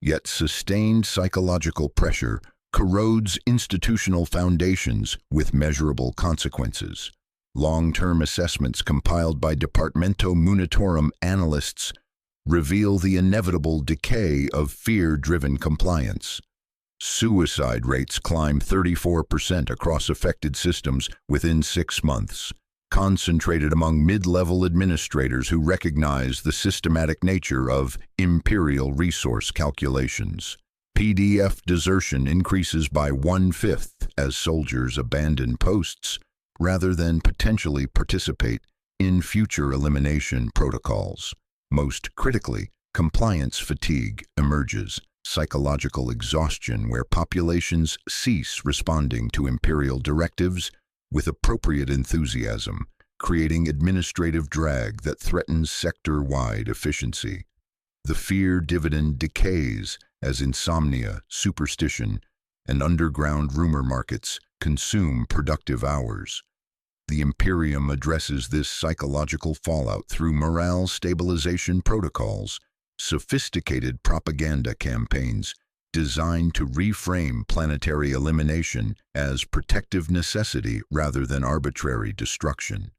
Yet sustained psychological pressure corrodes institutional foundations with measurable consequences. Long-term assessments compiled by Departamento Munitorum analysts reveal the inevitable decay of fear-driven compliance. Suicide rates climb 34% across affected systems within 6 months, concentrated among mid-level administrators who recognize the systematic nature of imperial resource calculations. PDF desertion increases by 1/5 as soldiers abandon posts rather than potentially participate in future elimination protocols. Most critically, compliance fatigue emerges. psychological exhaustion where populations cease responding to imperial directives with appropriate enthusiasm, creating administrative drag that threatens sector-wide efficiency. The fear dividend decays as insomnia, superstition, and underground rumor markets consume productive hours. The Imperium addresses this psychological fallout through morale stabilization protocols, sophisticated propaganda campaigns designed to reframe planetary elimination as protective necessity rather than arbitrary destruction.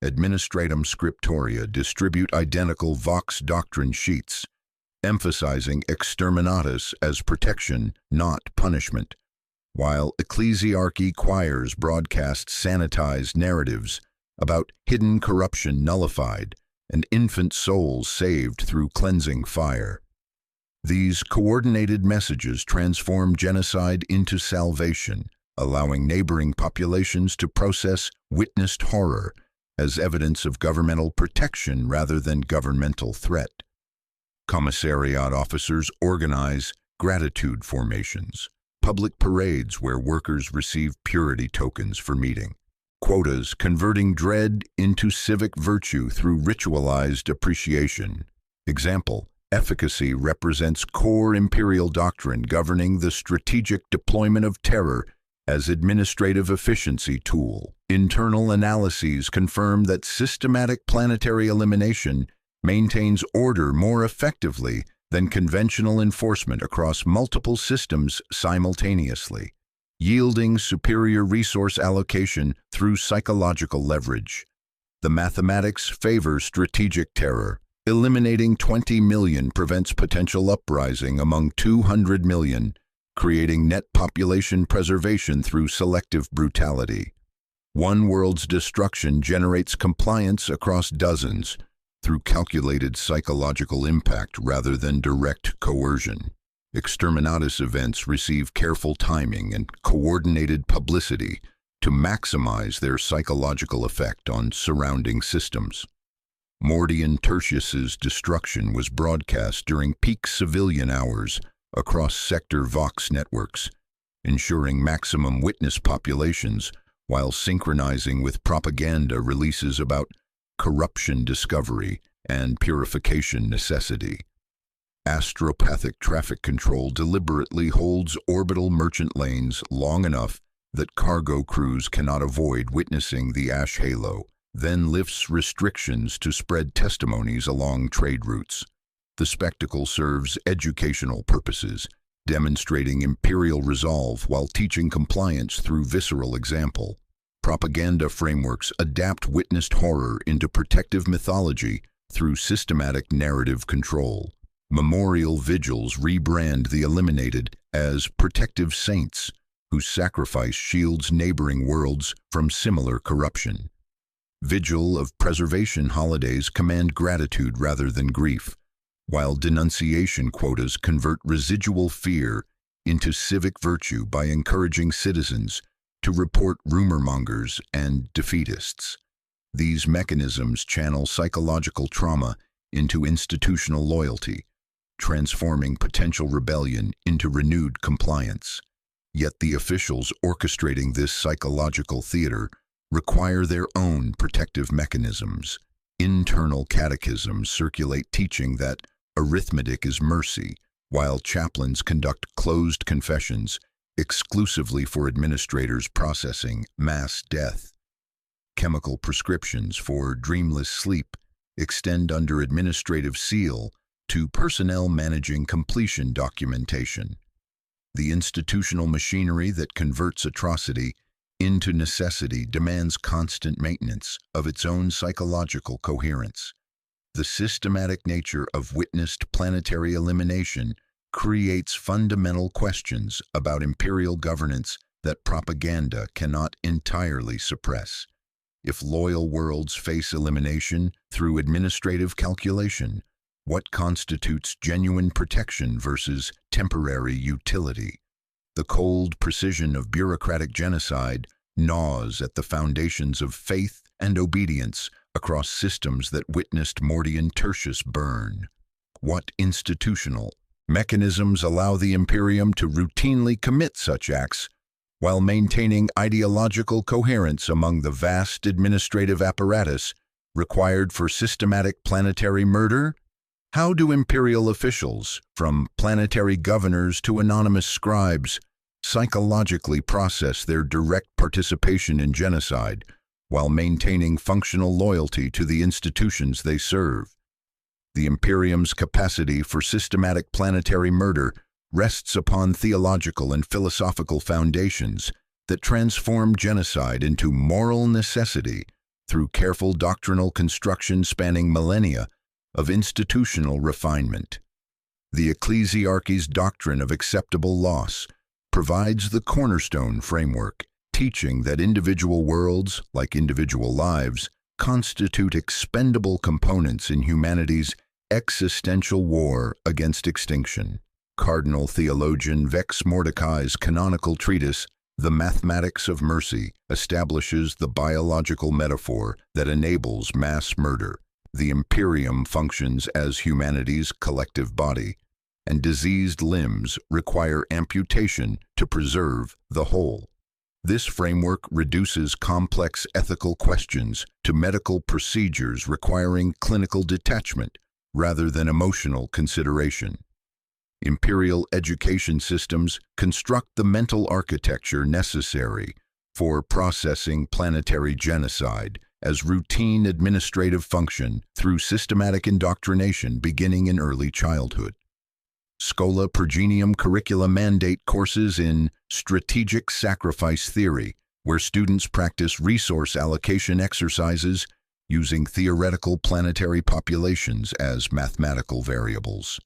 Administratum Scriptoria distribute identical Vox Doctrine sheets, emphasizing Exterminatus as protection, not punishment, while ecclesiarchy choirs broadcast sanitized narratives about hidden corruption nullified and infant souls saved through cleansing fire. These coordinated messages transform genocide into salvation, allowing neighboring populations to process witnessed horror as evidence of governmental protection rather than governmental threat. Commissariat officers organize gratitude formations, public parades where workers receive purity tokens for meeting, quotas converting dread into civic virtue through ritualized appreciation. Example, efficacy represents core imperial doctrine governing the strategic deployment of terror as administrative efficiency tool. Internal analyses confirm that systematic planetary elimination maintains order more effectively than conventional enforcement across multiple systems simultaneously, yielding superior resource allocation through psychological leverage. The mathematics favor strategic terror. Eliminating 20 million prevents potential uprising among 200 million, creating net population preservation through selective brutality. One world's destruction generates compliance across dozens through calculated psychological impact rather than direct coercion. Exterminatus events receive careful timing and coordinated publicity to maximize their psychological effect on surrounding systems. Mordian Tertius's destruction was broadcast during peak civilian hours across sector Vox networks, ensuring maximum witness populations while synchronizing with propaganda releases about corruption discovery and purification necessity. Astropathic traffic control deliberately holds orbital merchant lanes long enough that cargo crews cannot avoid witnessing the ash halo, then lifts restrictions to spread testimonies along trade routes. The spectacle serves educational purposes, demonstrating imperial resolve while teaching compliance through visceral example. Propaganda frameworks adapt witnessed horror into protective mythology through systematic narrative control. Memorial vigils rebrand the eliminated as protective saints, whose sacrifice shields neighboring worlds from similar corruption. Vigil of preservation holidays command gratitude rather than grief, while denunciation quotas convert residual fear into civic virtue by encouraging citizens to report rumor-mongers and defeatists. These mechanisms channel psychological trauma into institutional loyalty, transforming potential rebellion into renewed compliance. Yet the officials orchestrating this psychological theater require their own protective mechanisms. Internal catechisms circulate teaching that arithmetic is mercy, while chaplains conduct closed confessions exclusively for administrators processing mass death. Chemical prescriptions for dreamless sleep extend under administrative seal to personnel managing completion documentation. The institutional machinery that converts atrocity into necessity demands constant maintenance of its own psychological coherence. The systematic nature of witnessed planetary elimination creates fundamental questions about imperial governance that propaganda cannot entirely suppress. If loyal worlds face elimination through administrative calculation, what constitutes genuine protection versus temporary utility? The cold precision of bureaucratic genocide gnaws at the foundations of faith and obedience across systems that witnessed Mordian Tertius burn. What institutional, Mechanisms allow the Imperium to routinely commit such acts while maintaining ideological coherence among the vast administrative apparatus required for systematic planetary murder. How do imperial officials, from planetary governors to anonymous scribes, psychologically process their direct participation in genocide while maintaining functional loyalty to the institutions they serve? The Imperium's capacity for systematic planetary murder rests upon theological and philosophical foundations that transform genocide into moral necessity through careful doctrinal construction spanning millennia of institutional refinement. The ecclesiarchy's doctrine of acceptable loss provides the cornerstone framework, teaching that individual worlds, like individual lives, constitute expendable components in humanity's existential war against extinction. Cardinal theologian Vex Mordecai's canonical treatise, The Mathematics of Mercy, establishes the biological metaphor that enables mass murder. The Imperium functions as humanity's collective body, and diseased limbs require amputation to preserve the whole. This framework reduces complex ethical questions to medical procedures requiring clinical detachment rather than emotional consideration. Imperial education systems construct the mental architecture necessary for processing planetary genocide as routine administrative function through systematic indoctrination beginning in early childhood. Schola Progenium curricula mandate courses in strategic sacrifice theory, where students practice resource allocation exercises using theoretical planetary populations as mathematical variables.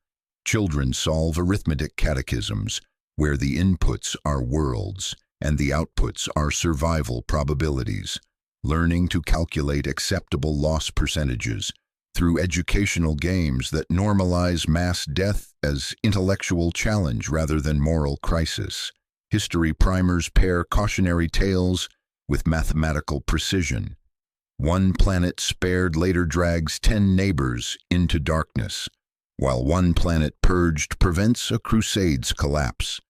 Children solve arithmetic catechisms, where the inputs are worlds and the outputs are survival probabilities, learning to calculate acceptable loss percentages through educational games that normalize mass death as intellectual challenge rather than moral crisis. History primers pair cautionary tales with mathematical precision. One planet spared later drags 10 neighbors into darkness, while one planet purged prevents a crusade's collapse.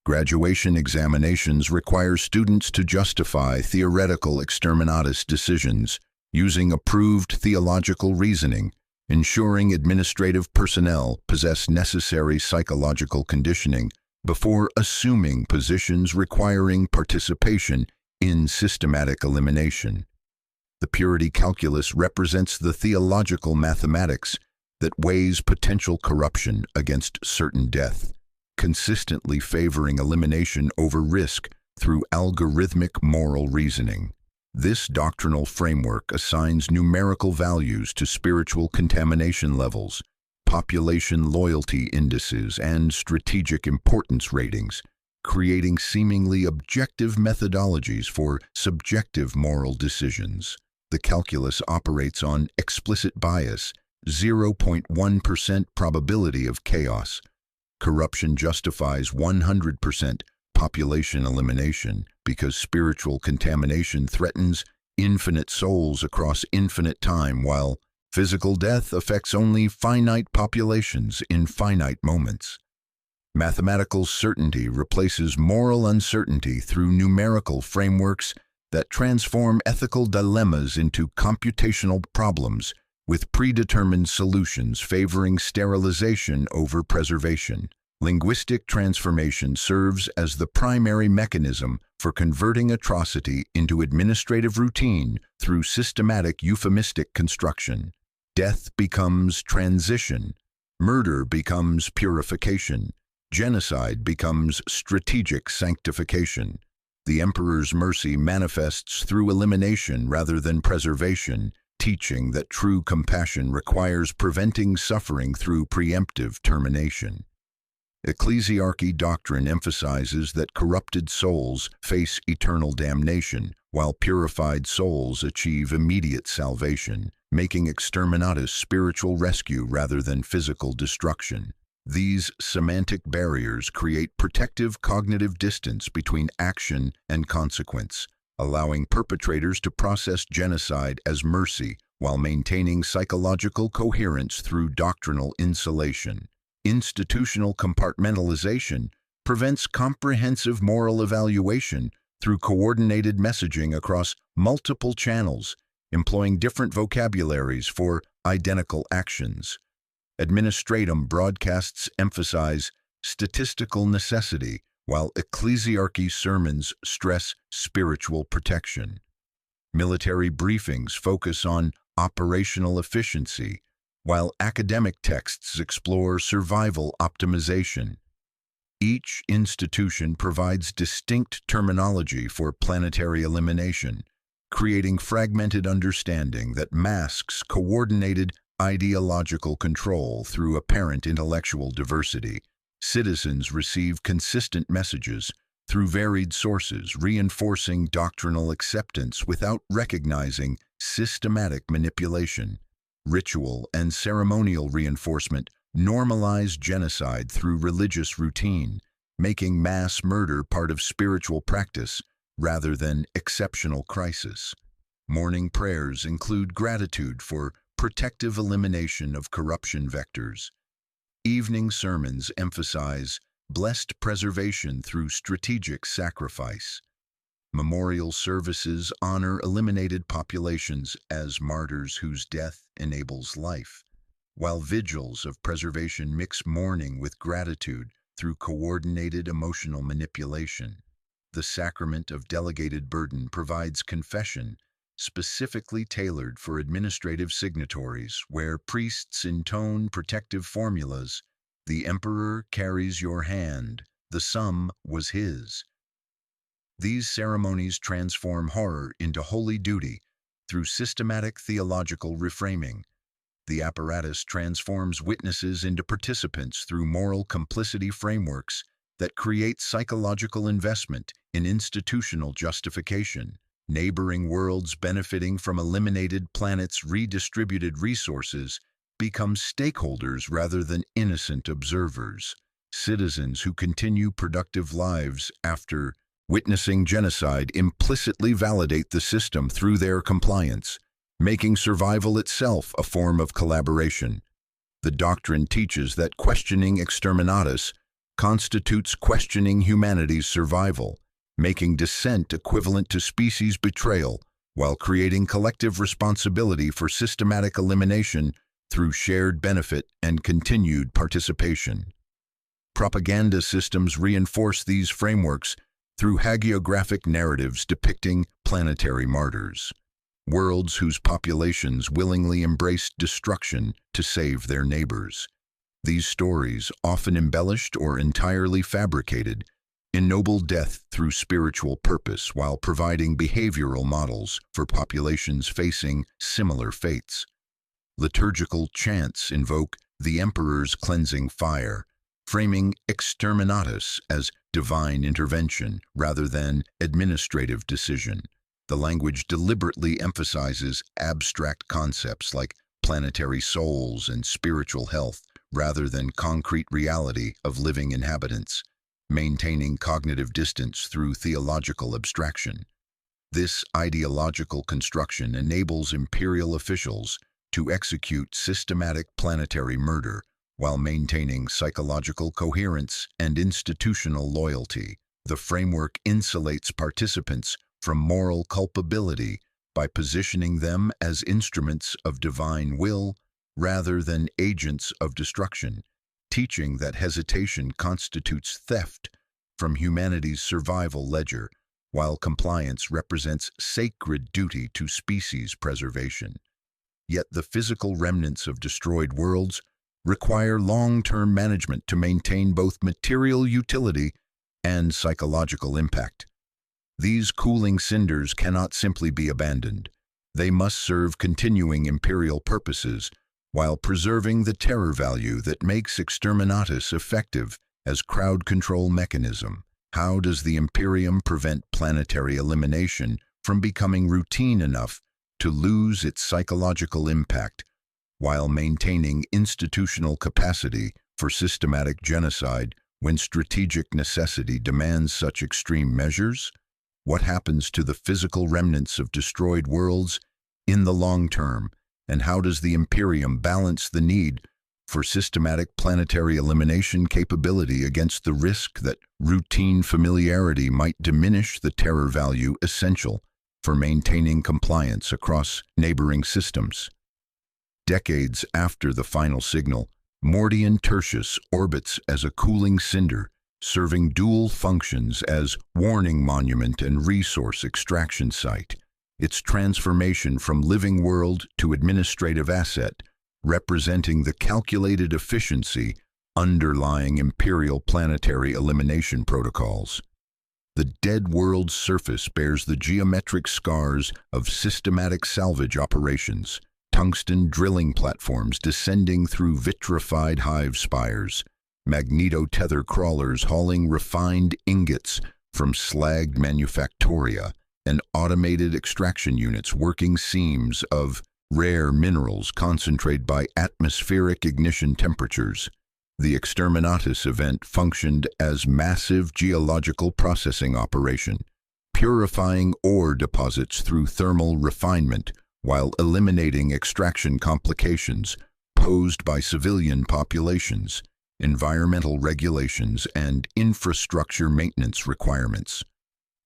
Graduation examinations require students to justify theoretical exterminatus decisions using approved theological reasoning, ensuring administrative personnel possess necessary psychological conditioning before assuming positions requiring participation in systematic elimination. The purity calculus represents the theological mathematics that weighs potential corruption against certain death, consistently favoring elimination over risk through algorithmic moral reasoning. This doctrinal framework assigns numerical values to spiritual contamination levels, population loyalty indices, and strategic importance ratings, creating seemingly objective methodologies for subjective moral decisions. The calculus operates on explicit bias, 0.1% probability of chaos. Corruption justifies 100% population elimination because spiritual contamination threatens infinite souls across infinite time, while physical death affects only finite populations in finite moments. Mathematical certainty replaces moral uncertainty through numerical frameworks that transform ethical dilemmas into computational problems with predetermined solutions favoring sterilization over preservation. Linguistic transformation serves as the primary mechanism for converting atrocity into administrative routine through systematic euphemistic construction. Death becomes transition, murder becomes purification, genocide becomes strategic sanctification. The Emperor's mercy manifests through elimination rather than preservation, teaching that true compassion requires preventing suffering through preemptive termination. Ecclesiarchy doctrine emphasizes that corrupted souls face eternal damnation, while purified souls achieve immediate salvation, making exterminatus spiritual rescue rather than physical destruction. These semantic barriers create protective cognitive distance between action and consequence, allowing perpetrators to process genocide as mercy while maintaining psychological coherence through doctrinal insulation. Institutional compartmentalization prevents comprehensive moral evaluation through coordinated messaging across multiple channels, employing different vocabularies for identical actions. Administratum broadcasts emphasize statistical necessity, while ecclesiarchy sermons stress spiritual protection. Military briefings focus on operational efficiency, while academic texts explore survival optimization. Each institution provides distinct terminology for planetary elimination, creating fragmented understanding that masks coordinated ideological control through apparent intellectual diversity. Citizens receive consistent messages through varied sources, reinforcing doctrinal acceptance without recognizing systematic manipulation. Ritual and ceremonial reinforcement normalize genocide through religious routine, making mass murder part of spiritual practice rather than exceptional crisis. Morning prayers include gratitude for protective elimination of corruption vectors. Evening sermons emphasize blessed preservation through strategic sacrifice. Memorial services honor eliminated populations as martyrs whose death enables life, while vigils of preservation mix mourning with gratitude through coordinated emotional manipulation. The sacrament of delegated burden provides confession specifically tailored for administrative signatories, where priests intone protective formulas. The emperor carries your hand, the sum was his. These ceremonies transform horror into holy duty through systematic theological reframing. The apparatus transforms witnesses into participants through moral complicity frameworks that create psychological investment in institutional justification. Neighboring worlds benefiting from eliminated planets' redistributed resources become stakeholders rather than innocent observers. Citizens who continue productive lives after witnessing genocide implicitly validate the system through their compliance, making survival itself a form of collaboration. The doctrine teaches that questioning Exterminatus constitutes questioning humanity's survival, making dissent equivalent to species betrayal, while creating collective responsibility for systematic elimination through shared benefit and continued participation. Propaganda systems reinforce these frameworks through hagiographic narratives depicting planetary martyrs, worlds whose populations willingly embraced destruction to save their neighbors. These stories, often embellished or entirely fabricated, ennoble death through spiritual purpose while providing behavioral models for populations facing similar fates. Liturgical chants invoke the emperor's cleansing fire, framing Exterminatus as divine intervention rather than administrative decision. The language deliberately emphasizes abstract concepts like planetary souls and spiritual health rather than concrete reality of living inhabitants, maintaining cognitive distance through theological abstraction. This ideological construction enables imperial officials to execute systematic planetary murder while maintaining psychological coherence and institutional loyalty. The framework insulates participants from moral culpability by positioning them as instruments of divine will rather than agents of destruction, teaching that hesitation constitutes theft from humanity's survival ledger, while compliance represents sacred duty to species preservation. Yet the physical remnants of destroyed worlds require long-term management to maintain both material utility and psychological impact. These cooling cinders cannot simply be abandoned. They must serve continuing imperial purposes while preserving the terror value that makes Exterminatus effective as crowd control mechanism. How does the Imperium prevent planetary elimination from becoming routine enough to lose its psychological impact while maintaining institutional capacity for systematic genocide when strategic necessity demands such extreme measures? What happens to the physical remnants of destroyed worlds in the long term, and how does the Imperium balance the need for systematic planetary elimination capability against the risk that routine familiarity might diminish the terror value essential for maintaining compliance across neighboring systems. Decades after the final signal, Mordian Tertius orbits as a cooling cinder, serving dual functions as warning monument and resource extraction site. Its transformation from living world to administrative asset, representing the calculated efficiency underlying Imperial planetary elimination protocols. The dead world's surface bears the geometric scars of systematic salvage operations, tungsten drilling platforms descending through vitrified hive spires, magneto-tether crawlers hauling refined ingots from slagged manufactoria, and automated extraction units working seams of rare minerals concentrated by atmospheric ignition temperatures. The Exterminatus event functioned as massive geological processing operation, purifying ore deposits through thermal refinement while eliminating extraction complications posed by civilian populations, environmental regulations, and infrastructure maintenance requirements.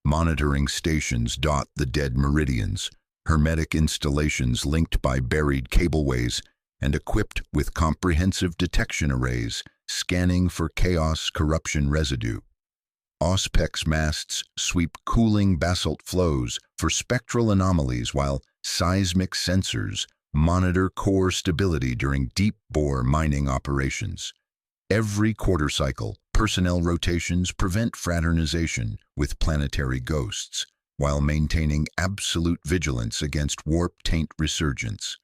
Monitoring stations dot the dead meridians, hermetic installations linked by buried cableways and equipped with comprehensive detection arrays scanning for chaos corruption residue. Auspex masts sweep cooling basalt flows for spectral anomalies while seismic sensors monitor core stability during deep-bore mining operations. Every quarter cycle, personnel rotations prevent fraternization with planetary ghosts, while maintaining absolute vigilance against warp taint resurgence.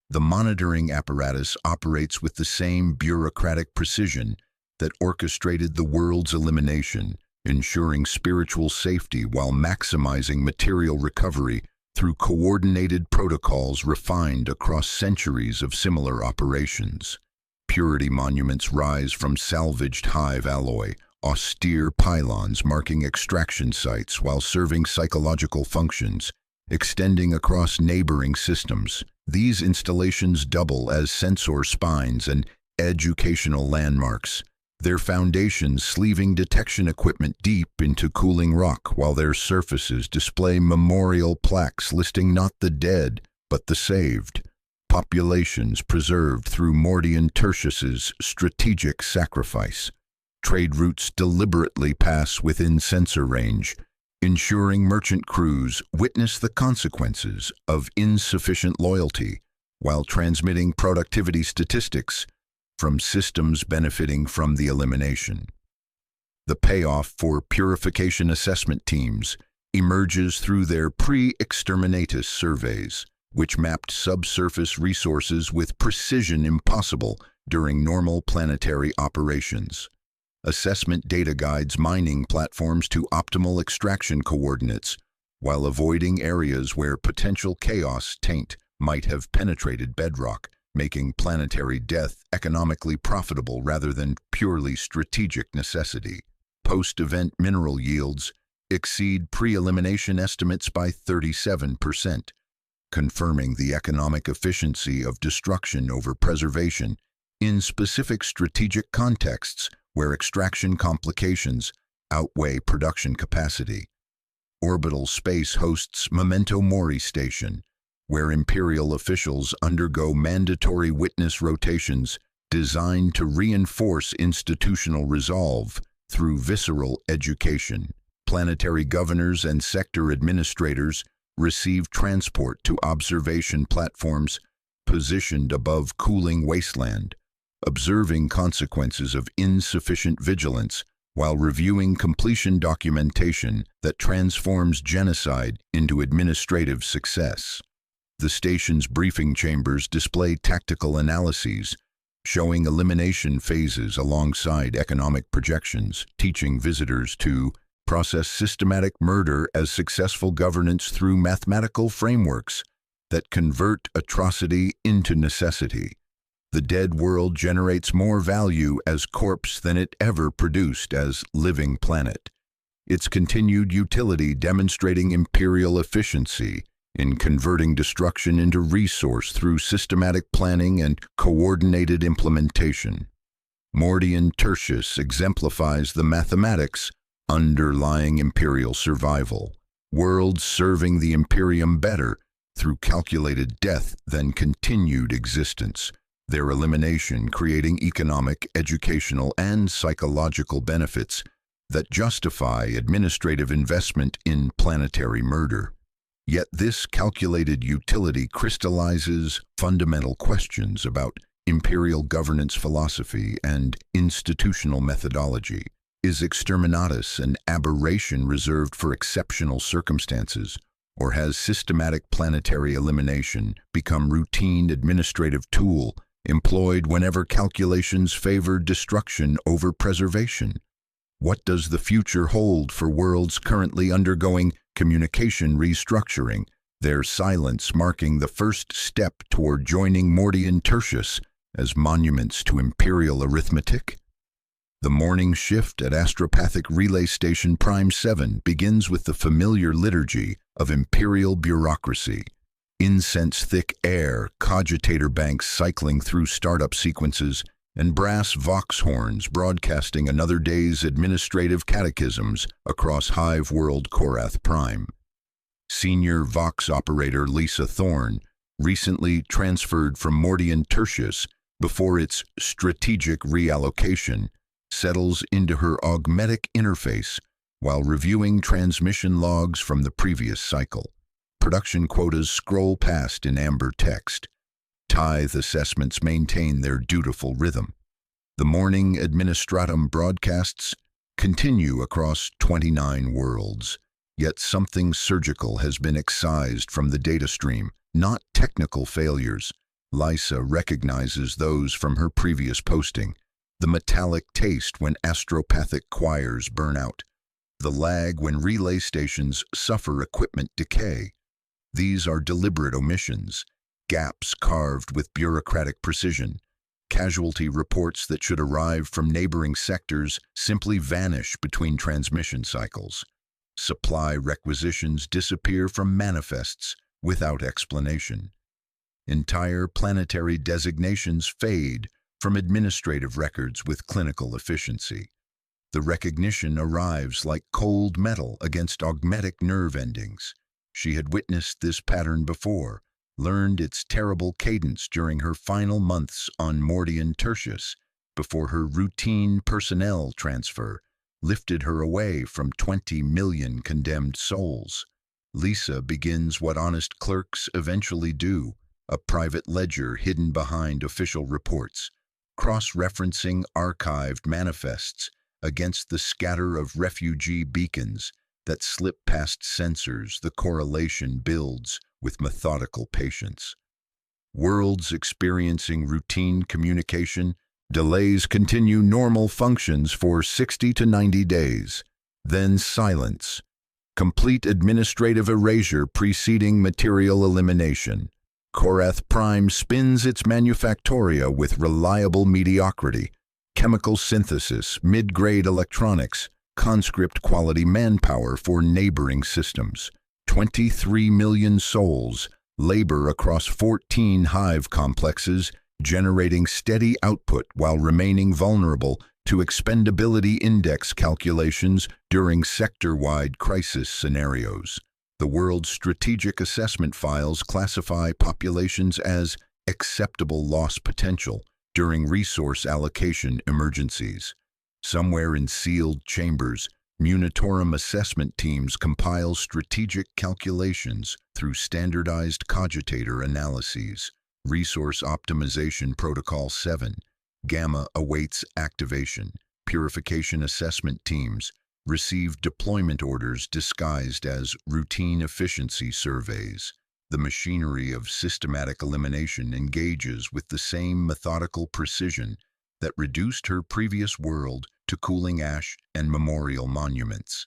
The monitoring apparatus operates with the same bureaucratic precision that orchestrated the world's elimination, ensuring spiritual safety while maximizing material recovery through coordinated protocols refined across centuries of similar operations. Purity monuments rise from salvaged Hive alloy, austere pylons marking extraction sites while serving psychological functions, extending across neighboring systems. These installations double as sensor spines and educational landmarks, their foundations sleeving detection equipment deep into cooling rock while their surfaces display memorial plaques listing not the dead, but the saved. Populations preserved through Mordian Tertius's strategic sacrifice. Trade routes deliberately pass within sensor range, ensuring merchant crews witness the consequences of insufficient loyalty while transmitting productivity statistics from systems benefiting from the elimination. The payoff for purification assessment teams emerges through their pre-Exterminatus surveys, which mapped subsurface resources with precision impossible during normal planetary operations. Assessment data guides mining platforms to optimal extraction coordinates, while avoiding areas where potential chaos taint might have penetrated bedrock, making planetary death economically profitable rather than purely strategic necessity. Post-event mineral yields exceed pre-elimination estimates by 37%, confirming the economic efficiency of destruction over preservation in specific strategic contexts where extraction complications outweigh production capacity. Orbital space hosts Memento Mori Station, where Imperial officials undergo mandatory witness rotations designed to reinforce institutional resolve through visceral education. Planetary governors and sector administrators receive transport to observation platforms positioned above cooling wasteland, observing consequences of insufficient vigilance while reviewing completion documentation that transforms genocide into administrative success. The station's briefing chambers display tactical analyses, showing elimination phases alongside economic projections, teaching visitors to process systematic murder as successful governance through mathematical frameworks that convert atrocity into necessity. The dead world generates more value as corpse than it ever produced as living planet, its continued utility demonstrating Imperial efficiency in converting destruction into resource through systematic planning and coordinated implementation. Mordian Tertius exemplifies the mathematics underlying imperial survival, worlds serving the Imperium better through calculated death than continued existence, their elimination creating economic, educational, and psychological benefits that justify administrative investment in planetary murder. Yet this calculated utility crystallizes fundamental questions about imperial governance philosophy and institutional methodology. Is Exterminatus an aberration reserved for exceptional circumstances, or has systematic planetary elimination become routine administrative tool employed whenever calculations favor destruction over preservation? What does the future hold for worlds currently undergoing communication restructuring, their silence marking the first step toward joining Mordian Tertius as monuments to imperial arithmetic? The morning shift at Astropathic Relay Station Prime 7 begins with the familiar liturgy of imperial bureaucracy. Incense-thick air, cogitator banks cycling through startup sequences, and brass vox horns broadcasting another day's administrative catechisms across Hive World Korath Prime. Senior Vox operator Lisa Thorne, recently transferred from Mordian Tertius before its strategic reallocation, settles into her augmetic interface while reviewing transmission logs from the previous cycle. Production quotas scroll past in amber text. Tithe assessments maintain their dutiful rhythm. The morning administratum broadcasts continue across 29 worlds, yet something surgical has been excised from the data stream, not technical failures. Lisa recognizes those from her previous posting. The metallic taste when astropathic choirs burn out. The lag when relay stations suffer equipment decay. These are deliberate omissions, gaps carved with bureaucratic precision. Casualty reports that should arrive from neighboring sectors simply vanish between transmission cycles. Supply requisitions disappear from manifests without explanation. Entire planetary designations fade from administrative records with clinical efficiency. The recognition arrives like cold metal against augmetic nerve endings. She had witnessed this pattern before, learned its terrible cadence during her final months on Mordian Tertius, before her routine personnel transfer lifted her away from 20 million condemned souls. Lisa begins what honest clerks eventually do, a private ledger hidden behind official reports, cross-referencing archived manifests against the scatter of refugee beacons that slip past sensors. The correlation builds with methodical patience. Worlds experiencing routine communication, delays continue normal functions for 60 to 90 days, then silence, complete administrative erasure preceding material elimination. Korath Prime spins its manufactoria with reliable mediocrity, chemical synthesis, mid-grade electronics, conscript-quality manpower for neighboring systems. 23 million souls labor across 14 Hive complexes, generating steady output while remaining vulnerable to expendability index calculations during sector-wide crisis scenarios. The world's strategic assessment files classify populations as acceptable loss potential during resource allocation emergencies. Somewhere in sealed chambers, Munitorum assessment teams compile strategic calculations through standardized cogitator analyses. Resource Optimization Protocol 7, Gamma awaits activation. Purification assessment teams receive deployment orders disguised as routine efficiency surveys. The machinery of systematic elimination engages with the same methodical precision that reduced her previous world to cooling ash and memorial monuments.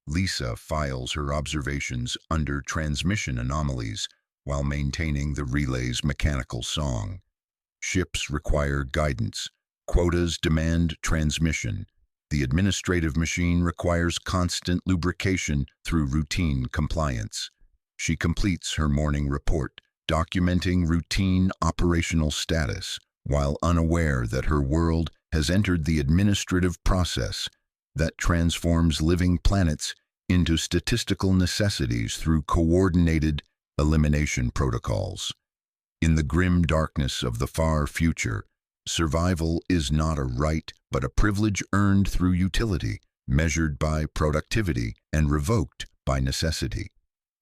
Lisa files her observations under transmission anomalies while maintaining the relay's mechanical song. Ships require guidance. Quotas demand transmission. The administrative machine requires constant lubrication through routine compliance. She completes her morning report, documenting routine operational status, while unaware that her world has entered the administrative process that transforms living planets into statistical necessities through coordinated elimination protocols. In the grim darkness of the far future, survival is not a right but a privilege earned through utility, measured by productivity and revoked by necessity.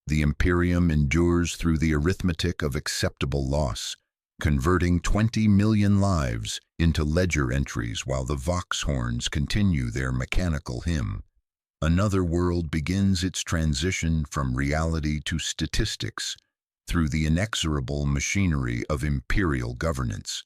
The Imperium endures through the arithmetic of acceptable loss, converting 20 million lives into ledger entries while the Voxhorns continue their mechanical hymn. Another world begins its transition from reality to statistics through the inexorable machinery of imperial governance.